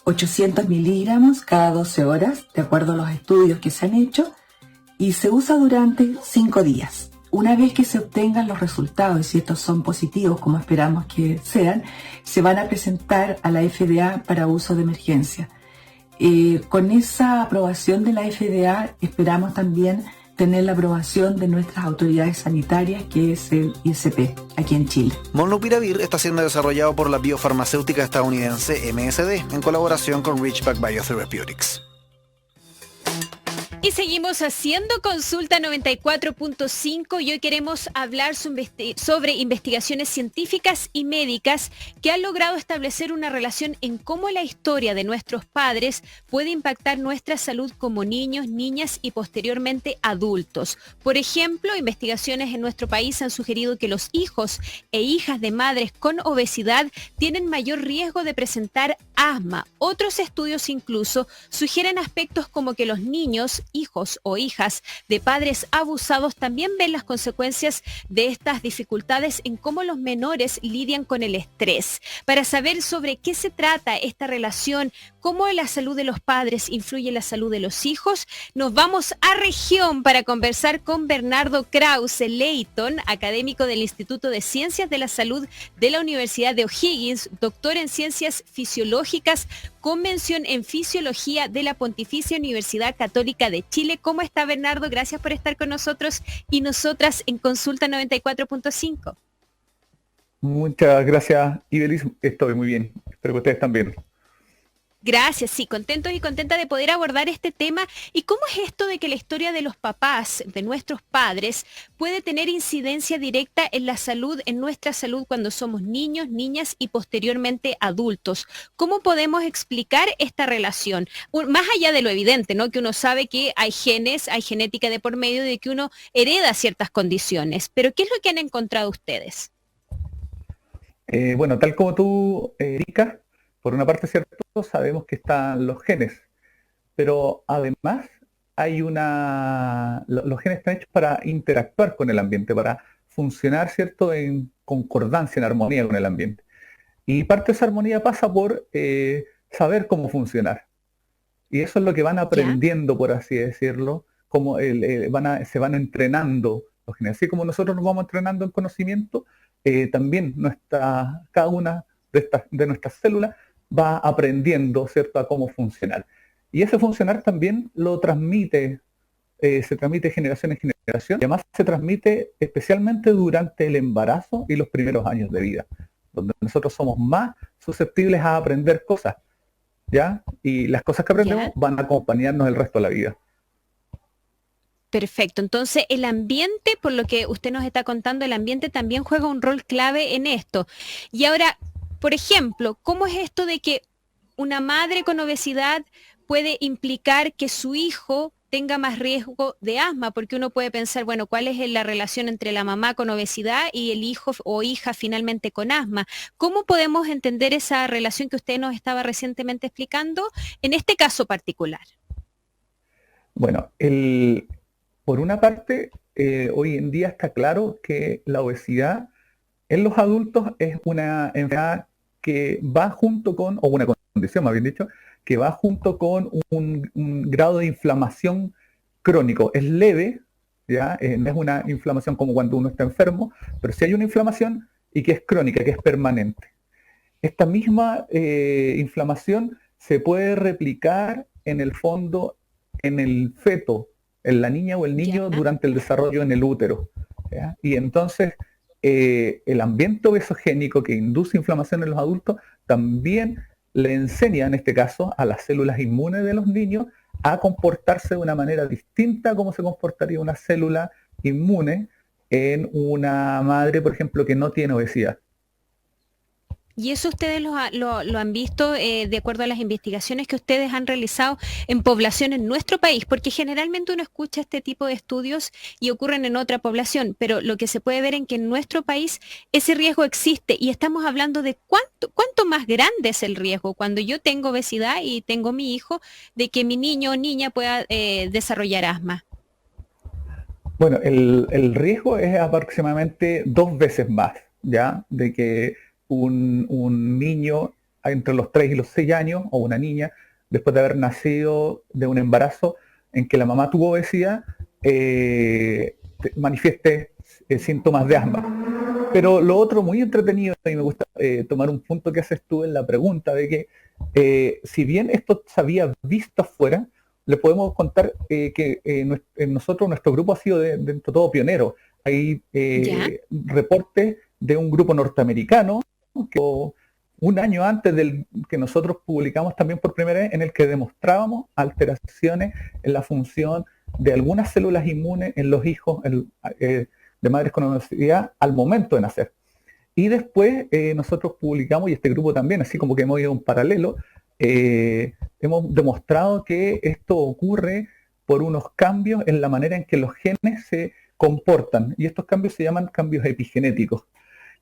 800 miligramos cada 12 horas, de acuerdo a los estudios que se han hecho, y se usa durante 5 días. Una vez que se obtengan los resultados, y si estos son positivos, como esperamos que sean, se van a presentar a la FDA para uso de emergencia. Con esa aprobación de la FDA, esperamos también tener la aprobación de nuestras autoridades sanitarias, que es el ISP, aquí en Chile. Molnupiravir está siendo desarrollado por la biofarmacéutica estadounidense MSD, en colaboración con Ridgeback Biotherapeutics. Y seguimos haciendo Consulta 94.5 y hoy queremos hablar sobre investigaciones científicas y médicas que han logrado establecer una relación en cómo la historia de nuestros padres puede impactar nuestra salud como niños, niñas y posteriormente adultos. Por ejemplo, investigaciones en nuestro país han sugerido que los hijos e hijas de madres con obesidad tienen mayor riesgo de presentar asma. Otros estudios incluso sugieren aspectos como que los niños, hijos o hijas de padres abusados también ven las consecuencias de estas dificultades en cómo los menores lidian con el estrés. Para saber sobre qué se trata esta relación, cómo la salud de los padres influye en la salud de los hijos, nos vamos a región para conversar con Bernardo Krause Leighton, académico del Instituto de Ciencias de la Salud de la Universidad de O'Higgins, doctor en Ciencias Fisiológicas, con mención en Fisiología de la Pontificia Universidad Católica de Chile. ¿Cómo está, Bernardo? Gracias por estar con nosotros y nosotras en Consulta 94.5. Muchas gracias, Ibelis. Estoy muy bien. Espero que ustedes también. Gracias, sí, contentos y contenta de poder abordar este tema. ¿Y cómo es esto de que la historia de los papás, de nuestros padres, puede tener incidencia directa en la salud, en nuestra salud cuando somos niños, niñas y posteriormente adultos? ¿Cómo podemos explicar esta relación? Más allá de lo evidente, ¿no? Que uno sabe que hay genes, hay genética de por medio de que uno hereda ciertas condiciones. Pero ¿qué es lo que han encontrado ustedes? Bueno, tal como tú, Erika, por una parte, cierto, sabemos que están los genes, pero además los genes están hechos para interactuar con el ambiente, para funcionar, cierto, en concordancia, en armonía con el ambiente. Y parte de esa armonía pasa por saber cómo funcionar. Y eso es lo que van aprendiendo, por así decirlo, como se van entrenando los genes. Así como nosotros nos vamos entrenando en conocimiento, también cada una de nuestras células va aprendiendo, ¿cierto?, a cómo funcionar. Y ese funcionar también lo transmite, se transmite de generación en generación, y además se transmite especialmente durante el embarazo y los primeros años de vida, donde nosotros somos más susceptibles a aprender cosas, ¿ya? Y las cosas que aprendemos van a acompañarnos el resto de la vida. Perfecto, entonces el ambiente, por lo que usted nos está contando, el ambiente también juega un rol clave en esto. Y ahora, por ejemplo, ¿cómo es esto de que una madre con obesidad puede implicar que su hijo tenga más riesgo de asma? Porque uno puede pensar, bueno, ¿cuál es la relación entre la mamá con obesidad y el hijo o hija finalmente con asma? ¿Cómo podemos entender esa relación que usted nos estaba recientemente explicando en este caso particular? Bueno, por una parte, hoy en día está claro que la obesidad en los adultos es una enfermedad que va junto con, o una condición más bien dicho, que va junto con un grado de inflamación crónico. Es leve, ¿ya? No es una inflamación como cuando uno está enfermo, pero sí hay una inflamación y que es crónica, que es permanente. Esta misma inflamación se puede replicar en el fondo en el feto, en la niña o el niño durante el desarrollo en el útero, ¿ya? Y entonces el ambiente obesogénico que induce inflamación en los adultos también le enseña, en este caso, a las células inmunes de los niños a comportarse de una manera distinta a cómo se comportaría una célula inmune en una madre, por ejemplo, que no tiene obesidad. Y eso ustedes lo han visto de acuerdo a las investigaciones que ustedes han realizado en población en nuestro país, porque generalmente uno escucha este tipo de estudios y ocurren en otra población, pero lo que se puede ver en que en nuestro país ese riesgo existe y estamos hablando de cuánto más grande es el riesgo cuando yo tengo obesidad y tengo mi hijo de que mi niño o niña pueda desarrollar asma. Bueno, el riesgo es aproximadamente 2 veces más, ¿ya? De que un niño entre los 3 y los 6 años, o una niña, después de haber nacido de un embarazo en que la mamá tuvo obesidad, manifieste síntomas de asma. Pero lo otro muy entretenido, y me gusta tomar un punto que haces tú en la pregunta, de que si bien esto se había visto afuera, le podemos contar que nosotros, nuestro grupo ha sido dentro de todo pionero. Hay reportes de un grupo norteamericano que un año antes del que nosotros publicamos también por primera vez, en el que demostrábamos alteraciones en la función de algunas células inmunes en los hijos de madres con obesidad al momento de nacer. Y después nosotros publicamos, y este grupo también, así como que hemos ido un paralelo, hemos demostrado que esto ocurre por unos cambios en la manera en que los genes se comportan, y estos cambios se llaman cambios epigenéticos.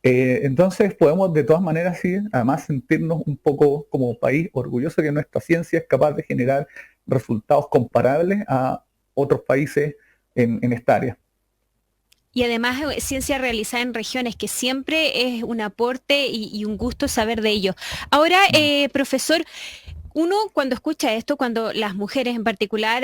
Entonces podemos de todas maneras, sí, además sentirnos un poco como país orgulloso que nuestra ciencia es capaz de generar resultados comparables a otros países en esta área. Y además ciencia realizada en regiones, que siempre es un aporte y un gusto saber de ello. Ahora, profesor, uno cuando escucha esto, cuando las mujeres en particular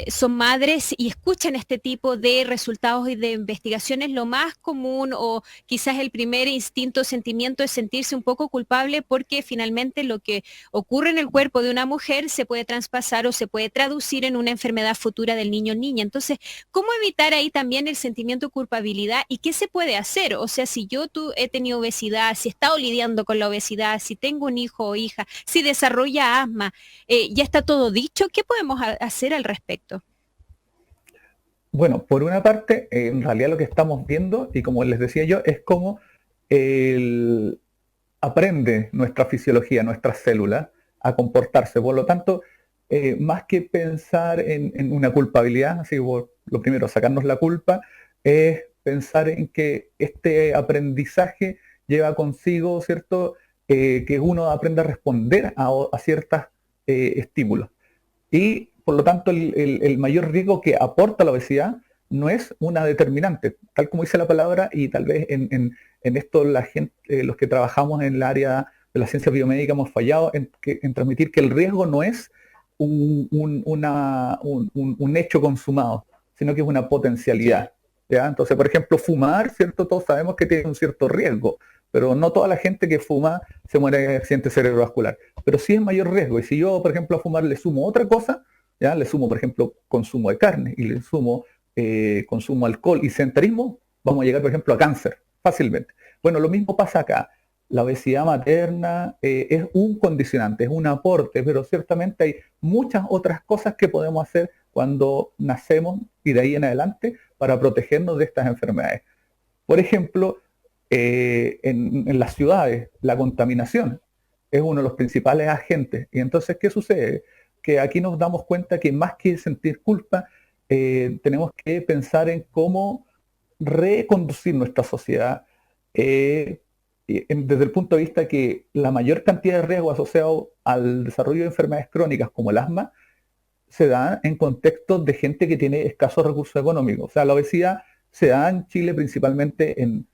son madres y escuchan este tipo de resultados y de investigaciones, lo más común o quizás el primer instinto, sentimiento es sentirse un poco culpable porque finalmente lo que ocurre en el cuerpo de una mujer se puede traspasar o se puede traducir en una enfermedad futura del niño o niña. Entonces, ¿cómo evitar ahí también el sentimiento de culpabilidad y qué se puede hacer? O sea, si he tenido obesidad, si he estado lidiando con la obesidad, si tengo un hijo o hija, si desarrolla asma, ¿ya está todo dicho? ¿Qué podemos hacer al respecto? Bueno, por una parte, en realidad lo que estamos viendo, y como les decía yo, es cómo aprende nuestra fisiología, nuestras células, a comportarse. Por lo tanto, más que pensar en una culpabilidad, así lo primero, sacarnos la culpa, es pensar en que este aprendizaje lleva consigo, ¿cierto?, que uno aprenda a responder a ciertos estímulos. Y por lo tanto, el mayor riesgo que aporta la obesidad no es una determinante, tal como dice la palabra, y tal vez en esto la gente, los que trabajamos en el área de la ciencia biomédica hemos fallado en transmitir que el riesgo no es un hecho consumado, sino que es una potencialidad. ¿Ya? Entonces, por ejemplo, fumar, ¿cierto? Todos sabemos que tiene un cierto riesgo, pero no toda la gente que fuma se muere de accidente cerebrovascular. Pero sí es mayor riesgo. Y si yo, por ejemplo, a fumar le sumo otra cosa, ¿ya? Le sumo, por ejemplo, consumo de carne y le sumo consumo de alcohol y sedentarismo, vamos a llegar, por ejemplo, a cáncer fácilmente. Bueno, lo mismo pasa acá. La obesidad materna es un condicionante, es un aporte, pero ciertamente hay muchas otras cosas que podemos hacer cuando nacemos y de ahí en adelante para protegernos de estas enfermedades. Por ejemplo, en las ciudades, la contaminación es uno de los principales agentes. Y entonces, ¿qué sucede? Que aquí nos damos cuenta que más que sentir culpa, tenemos que pensar en cómo reconducir nuestra sociedad desde el punto de vista que la mayor cantidad de riesgo asociado al desarrollo de enfermedades crónicas como el asma se da en contextos de gente que tiene escasos recursos económicos. O sea, la obesidad se da en Chile principalmente en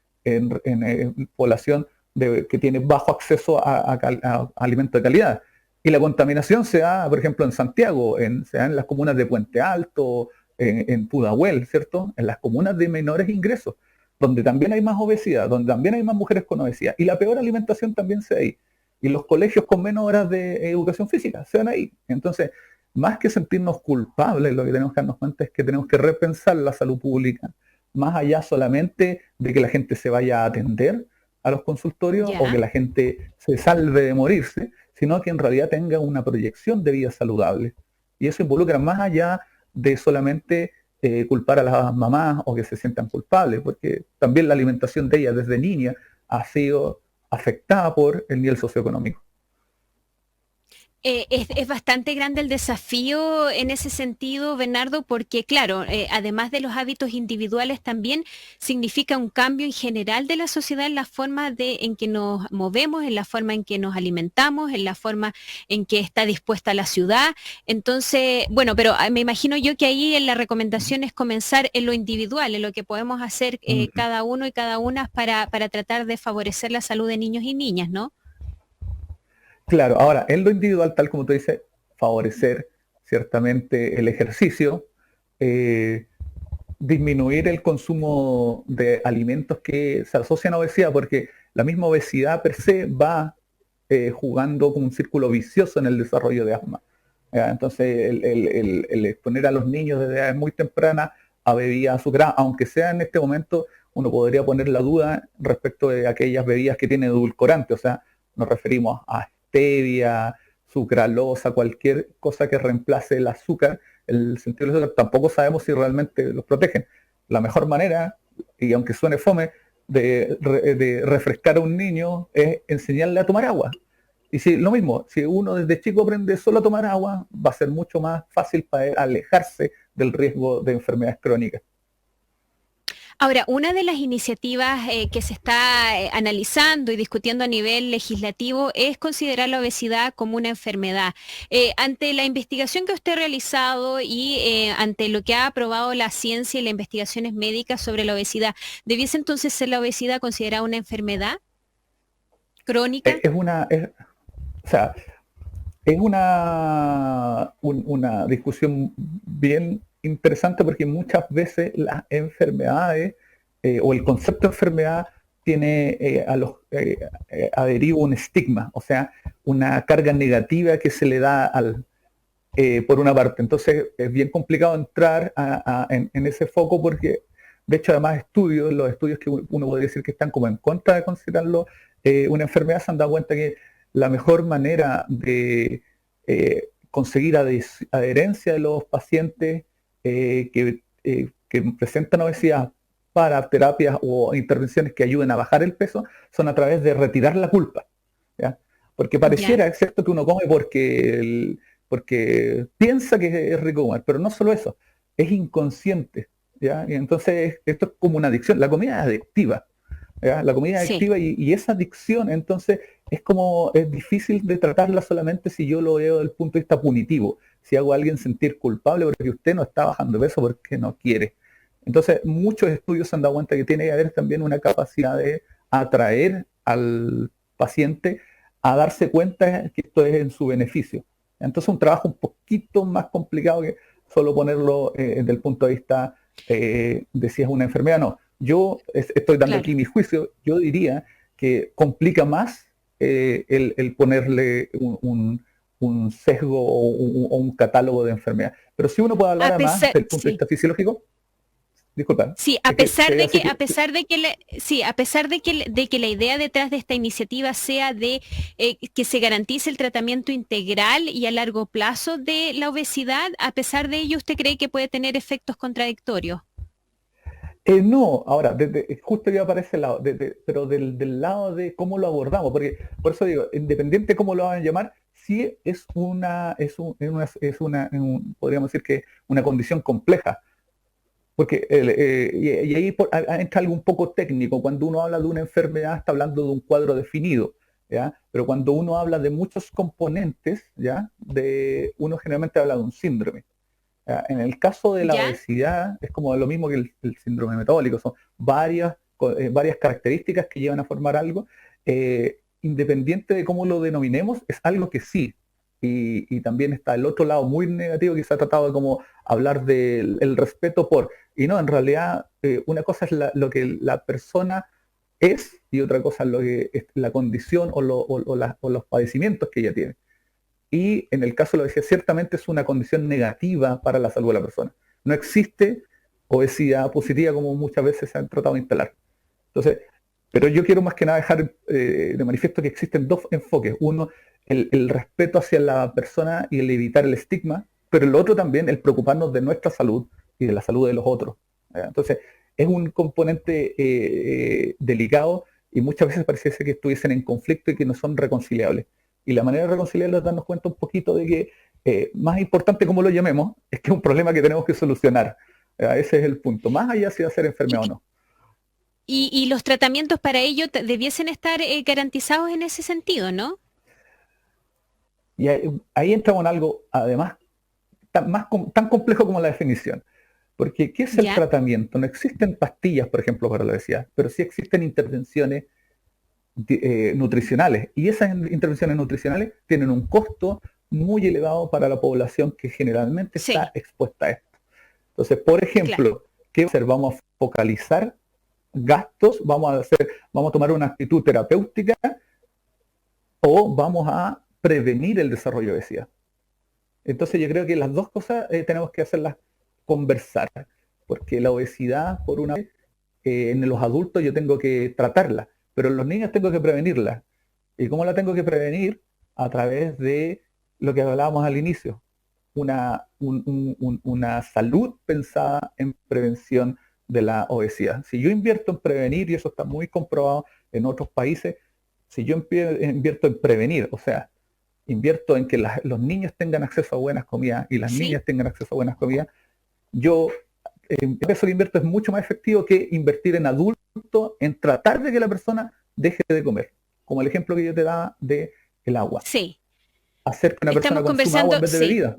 población que tiene bajo acceso a alimentos de calidad. Y la contaminación se da, por ejemplo, en Santiago, se da en las comunas de Puente Alto, en Pudahuel, ¿cierto? En las comunas de menores ingresos, donde también hay más obesidad, donde también hay más mujeres con obesidad. Y la peor alimentación también se da ahí. Y los colegios con menos horas de educación física se dan ahí. Entonces, más que sentirnos culpables, lo que tenemos que darnos cuenta es que tenemos que repensar la salud pública, más allá solamente de que la gente se vaya a atender a los consultorios o que la gente se salve de morirse, sino que en realidad tenga una proyección de vida saludable. Y eso involucra más allá de solamente culpar a las mamás o que se sientan culpables, porque también la alimentación de ellas desde niña ha sido afectada por el nivel socioeconómico. Es bastante grande el desafío en ese sentido, Bernardo, porque claro, además de los hábitos individuales también significa un cambio en general de la sociedad en la forma en que nos movemos, en la forma en que nos alimentamos, en la forma en que está dispuesta la ciudad. Entonces, bueno, pero me imagino yo que ahí la recomendación es comenzar en lo individual, en lo que podemos hacer cada uno y cada una para tratar de favorecer la salud de niños y niñas, ¿no? Claro, ahora, en lo individual, tal como tú dices, favorecer ciertamente el ejercicio, disminuir el consumo de alimentos que se asocian a obesidad, porque la misma obesidad per se va jugando como un círculo vicioso en el desarrollo de asma. Entonces, el exponer a los niños desde edades muy tempranas a bebidas azucaradas, aunque sea en este momento, uno podría poner la duda respecto de aquellas bebidas que tienen edulcorante, o sea, nos referimos a stevia, sucralosa, cualquier cosa que reemplace el azúcar, el sentido del azúcar, tampoco sabemos si realmente los protegen. La mejor manera, y aunque suene fome, de refrescar a un niño es enseñarle a tomar agua. Y si lo mismo, si uno desde chico aprende solo a tomar agua, va a ser mucho más fácil para alejarse del riesgo de enfermedades crónicas. Ahora, una de las iniciativas que se está analizando y discutiendo a nivel legislativo es considerar la obesidad como una enfermedad. Ante la investigación que usted ha realizado y ante lo que ha aprobado la ciencia y las investigaciones médicas sobre la obesidad, ¿debiese entonces ser la obesidad considerada una enfermedad crónica? Es una discusión bien interesante porque muchas veces las enfermedades o el concepto de enfermedad tiene adherido un estigma, o sea, una carga negativa que se le da por una parte. Entonces es bien complicado entrar en ese foco porque, de hecho, además los estudios que uno podría decir que están como en contra de considerarlo una enfermedad se han dado cuenta que la mejor manera de conseguir adherencia de los pacientes que presentan obesidad para terapias o intervenciones que ayuden a bajar el peso, son a través de retirar la culpa, ¿ya? Porque pareciera, es cierto, que uno come porque piensa que es rico comer, pero no solo eso, es inconsciente, ¿ya? Y entonces esto es como una adicción. La comida es adictiva, ¿ya? La comida es adictiva y esa adicción, entonces, es difícil de tratarla solamente si yo lo veo desde el punto de vista punitivo, si hago a alguien sentir culpable porque usted no está bajando de peso porque no quiere. Entonces, muchos estudios se han dado cuenta que tiene que haber también una capacidad de atraer al paciente a darse cuenta que esto es en su beneficio. Entonces, un trabajo un poquito más complicado que solo ponerlo desde el punto de vista de si es una enfermedad o no. Yo estoy dando aquí mi juicio. Yo diría que complica más el ponerle un sesgo o un catálogo de enfermedad. Pero si uno puede hablar además desde el punto de vista fisiológico. Disculpa. Sí, a pesar de que la idea detrás de esta iniciativa sea de que se garantice el tratamiento integral y a largo plazo de la obesidad, a pesar de ello, ¿usted cree que puede tener efectos contradictorios? No, ahora, justo ya aparece el lado, pero del lado de cómo lo abordamos, porque por eso digo, independiente de cómo lo van a llamar, sí podríamos decir que una condición compleja. Porque y ahí entra algo un poco técnico. Cuando uno habla de una enfermedad, está hablando de un cuadro definido, ¿ya? Pero cuando uno habla de muchos componentes, ¿ya? Uno generalmente habla de un síndrome, ¿ya? En el caso de la obesidad, es como lo mismo que el síndrome metabólico. Son varias características que llevan a formar algo. Independiente de cómo lo denominemos, es algo que sí. Y también está el otro lado muy negativo, que se ha tratado de como hablar del respeto por, y no, en realidad una cosa es lo que la persona es y otra cosa es lo que es la condición o los padecimientos que ella tiene. Y en el caso de la obesidad, ciertamente es una condición negativa para la salud de la persona. No existe obesidad positiva como muchas veces se han tratado de instalar. Entonces, pero yo quiero más que nada dejar de manifiesto que existen dos enfoques. Uno, el respeto hacia la persona y el evitar el estigma, pero el otro también, el preocuparnos de nuestra salud y de la salud de los otros. Entonces, es un componente delicado y muchas veces parece que estuviesen en conflicto y que no son reconciliables. Y la manera de reconciliarlos es darnos cuenta un poquito de que, más importante como lo llamemos, es que es un problema que tenemos que solucionar. Ese es el punto, más allá si va a ser enfermedad o no. Y los tratamientos para ello debiesen estar garantizados en ese sentido, ¿no? Y ahí entramos en algo, además, tan complejo como la definición. Porque, ¿qué es el tratamiento? No existen pastillas, por ejemplo, para la obesidad, pero sí existen intervenciones nutricionales. Y esas intervenciones nutricionales tienen un costo muy elevado para la población que generalmente está expuesta a esto. Entonces, por ejemplo, ¿qué vamos a hacer? Vamos a focalizar gastos, vamos a tomar una actitud terapéutica o vamos a prevenir el desarrollo de obesidad. Entonces yo creo que las dos cosas tenemos que hacerlas conversar, porque la obesidad, por una vez, en los adultos yo tengo que tratarla, pero en los niños tengo que prevenirla. ¿Y cómo la tengo que prevenir? A través de lo que hablábamos al inicio, una salud pensada en prevención de la obesidad. Si yo invierto en prevenir, y eso está muy comprobado en otros países, si yo invierto en prevenir, o sea, invierto en que los niños tengan acceso a buenas comidas y las niñas tengan acceso a buenas comidas, el peso que invierto es mucho más efectivo que invertir en adulto, en tratar de que la persona deje de comer. Como el ejemplo que yo te daba de el agua. Sí. Hacer que una persona consuma agua en vez de bebida.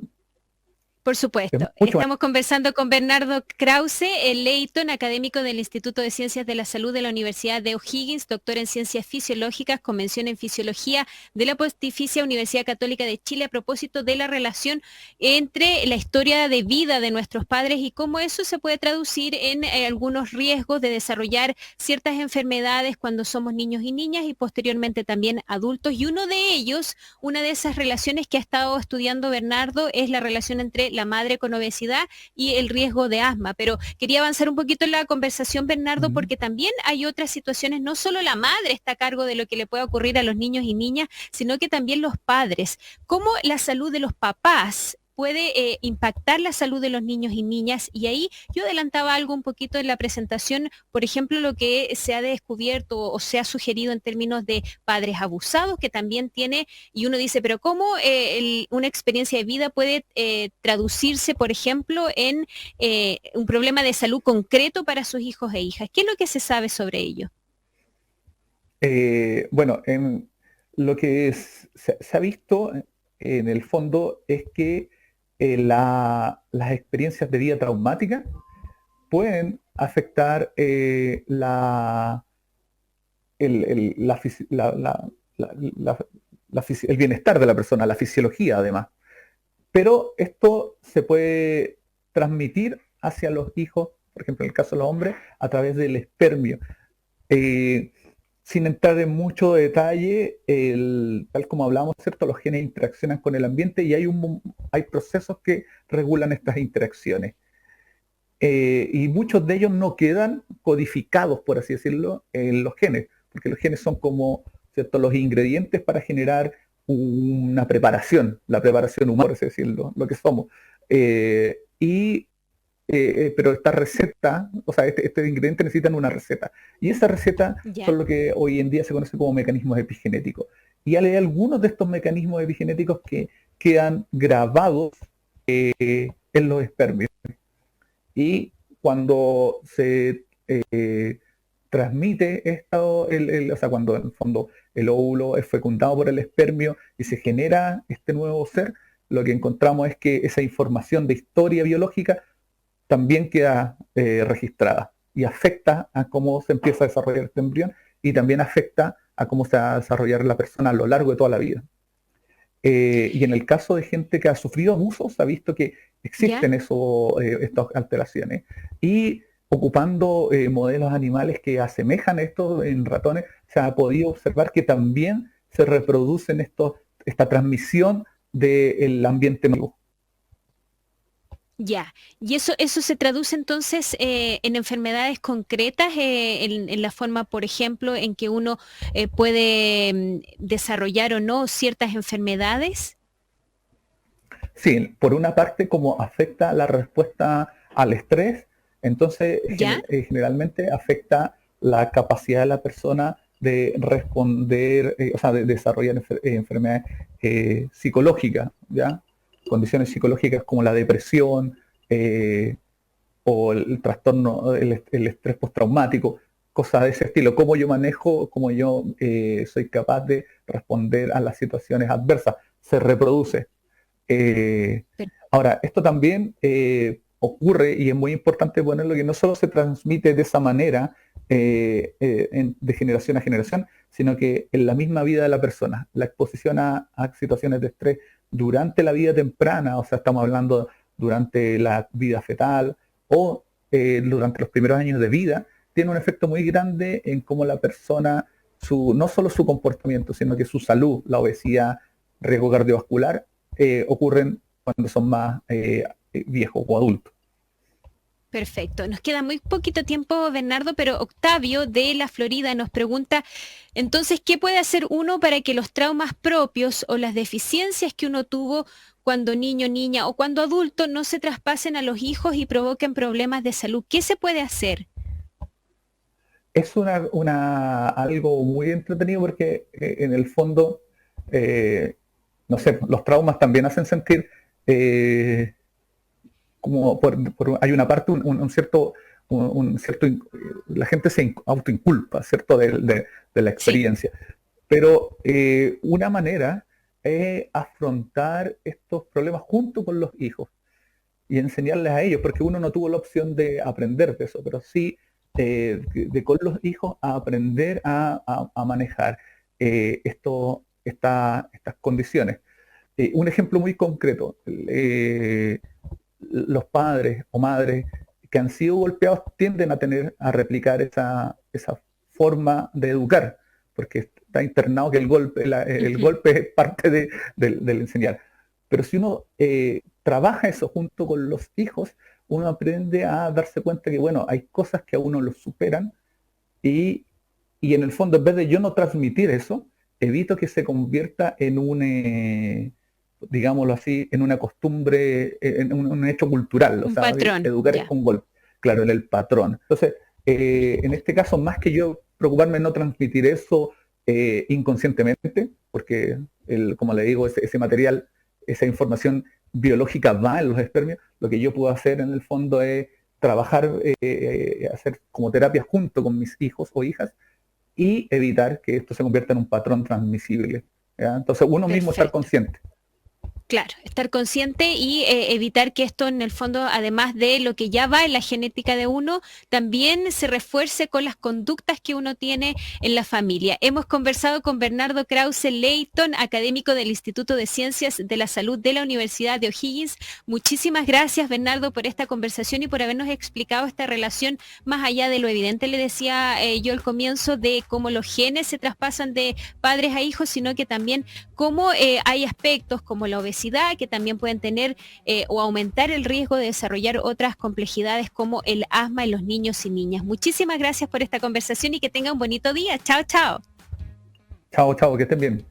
Por supuesto. Estamos conversando con Bernardo Krause, el Leighton, académico del Instituto de Ciencias de la Salud de la Universidad de O'Higgins, doctor en Ciencias Fisiológicas, con mención en Fisiología de la Pontificia Universidad Católica de Chile, a propósito de la relación entre la historia de vida de nuestros padres y cómo eso se puede traducir en algunos riesgos de desarrollar ciertas enfermedades cuando somos niños y niñas y posteriormente también adultos. Y uno de ellos, una de esas relaciones que ha estado estudiando Bernardo, es la relación entre la madre con obesidad y el riesgo de asma. Pero quería avanzar un poquito en la conversación, Bernardo, porque también hay otras situaciones, no solo la madre está a cargo de lo que le puede ocurrir a los niños y niñas, sino que también los padres. ¿Cómo la salud de los papás puede impactar la salud de los niños y niñas? Y ahí yo adelantaba algo un poquito en la presentación, por ejemplo, lo que se ha descubierto o se ha sugerido en términos de padres abusados, que también tiene, y uno dice, pero ¿cómo una experiencia de vida puede traducirse, por ejemplo, en un problema de salud concreto para sus hijos e hijas? ¿Qué es lo que se sabe sobre ello? Bueno, lo que se ha visto en el fondo es que las experiencias de vida traumática pueden afectar el bienestar de la persona, la fisiología además. Pero esto se puede transmitir hacia los hijos, por ejemplo en el caso de los hombres, a través del espermio. Sin entrar en mucho detalle, tal como hablamos, ¿cierto? Los genes interaccionan con el ambiente y hay procesos que regulan estas interacciones. Y muchos de ellos no quedan codificados, por así decirlo, en los genes, porque los genes son como, ¿cierto?, los ingredientes para generar una preparación, la preparación humana, por así decirlo, lo que somos. Pero esta receta, o sea, este ingrediente necesitan una receta. Y esa receta son lo que hoy en día se conoce como mecanismos epigenéticos. Y hay algunos de estos mecanismos epigenéticos que quedan grabados en los espermios. Y cuando se transmite esto, o sea, cuando en el fondo el óvulo es fecundado por el espermio y se genera este nuevo ser, lo que encontramos es que esa información de historia biológica también queda registrada y afecta a cómo se empieza a desarrollar este embrión y también afecta a cómo se va a desarrollar la persona a lo largo de toda la vida. Y en el caso de gente que ha sufrido abusos, se ha visto que existen estas alteraciones. Y ocupando modelos animales que asemejan esto en ratones, se ha podido observar que también se reproducen esta transmisión del ambiente nuevo. Ya, y eso se traduce entonces en enfermedades concretas, en la forma, por ejemplo, en que uno puede desarrollar o no ciertas enfermedades. Sí, por una parte, como afecta la respuesta al estrés, entonces generalmente afecta la capacidad de la persona de responder, o sea, de desarrollar enfermedades psicológicas, ¿ya? Condiciones psicológicas como la depresión o el trastorno, el estrés postraumático, cosas de ese estilo. Cómo yo manejo, cómo yo soy capaz de responder a las situaciones adversas, se reproduce. Ahora, esto también ocurre, y es muy importante ponerlo, que no solo se transmite de esa manera de generación a generación, sino que en la misma vida de la persona, la exposición a situaciones de estrés durante la vida temprana, o sea, estamos hablando durante la vida fetal o durante los primeros años de vida, tiene un efecto muy grande en cómo la persona, no solo su comportamiento, sino que su salud, la obesidad, riesgo cardiovascular, ocurren cuando son más viejos o adultos. Perfecto. Nos queda muy poquito tiempo, Bernardo, pero Octavio de la Florida nos pregunta, entonces, ¿qué puede hacer uno para que los traumas propios o las deficiencias que uno tuvo cuando niño, niña o cuando adulto no se traspasen a los hijos y provoquen problemas de salud? ¿Qué se puede hacer? Es algo muy entretenido porque en el fondo, no sé, los traumas también hacen sentir como hay una parte, un cierto, la gente se autoinculpa, ¿cierto?, de la experiencia. Sí. Pero una manera es afrontar estos problemas junto con los hijos y enseñarles a ellos, porque uno no tuvo la opción de aprender de eso, pero sí con los hijos a aprender a manejar estas condiciones. Un ejemplo muy concreto, los padres o madres que han sido golpeados tienden a replicar esa forma de educar, porque está internado que el golpe es parte del enseñar. Pero si uno trabaja eso junto con los hijos, uno aprende a darse cuenta que, bueno, hay cosas que a uno lo superan y en el fondo, en vez de yo no transmitir eso, evito que se convierta en un, digámoslo así, en una costumbre, en un hecho cultural. Un patrón. Educar es con golpe. Claro, en el patrón. Entonces, en este caso, más que yo preocuparme en no transmitir eso inconscientemente, porque, como le digo, ese material, esa información biológica va en los espermios, lo que yo puedo hacer en el fondo es trabajar, hacer como terapia junto con mis hijos o hijas y evitar que esto se convierta en un patrón transmisible, ¿ya? Entonces uno mismo estar consciente. Claro, estar consciente y evitar que esto en el fondo, además de lo que ya va en la genética de uno, también se refuerce con las conductas que uno tiene en la familia. Hemos conversado con Bernardo Krause Leighton, académico del Instituto de Ciencias de la Salud de la Universidad de O'Higgins. Muchísimas gracias, Bernardo, por esta conversación y por habernos explicado esta relación más allá de lo evidente, le decía yo al comienzo, de cómo los genes se traspasan de padres a hijos, sino que también cómo hay aspectos como la obesidad que también pueden tener o aumentar el riesgo de desarrollar otras complejidades como el asma en los niños y niñas. Muchísimas gracias por esta conversación y que tengan un bonito día. Chao, chao. Chao, chao, que estén bien.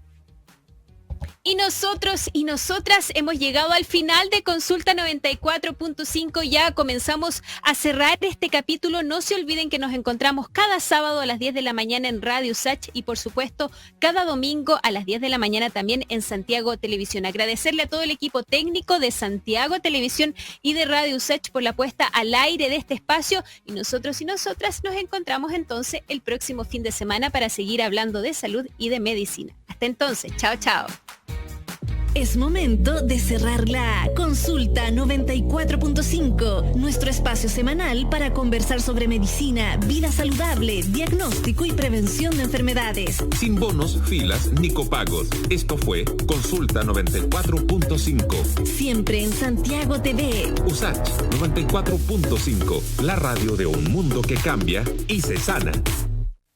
Y nosotros y nosotras hemos llegado al final de Consulta 94.5, ya comenzamos a cerrar este capítulo. No se olviden que nos encontramos cada sábado a las 10 de la mañana en Radio Usach y por supuesto cada domingo a las 10 de la mañana también en Santiago Televisión. Agradecerle a todo el equipo técnico de Santiago Televisión y de Radio Usach por la puesta al aire de este espacio, y nosotros y nosotras nos encontramos entonces el próximo fin de semana para seguir hablando de salud y de medicina. Hasta entonces, chao, chao. Es momento de cerrar la Consulta 94.5, nuestro espacio semanal para conversar sobre medicina, vida saludable, diagnóstico y prevención de enfermedades. Sin bonos, filas ni copagos. Esto fue Consulta 94.5. Siempre en Santiago TV. Usach 94.5, la radio de un mundo que cambia y se sana.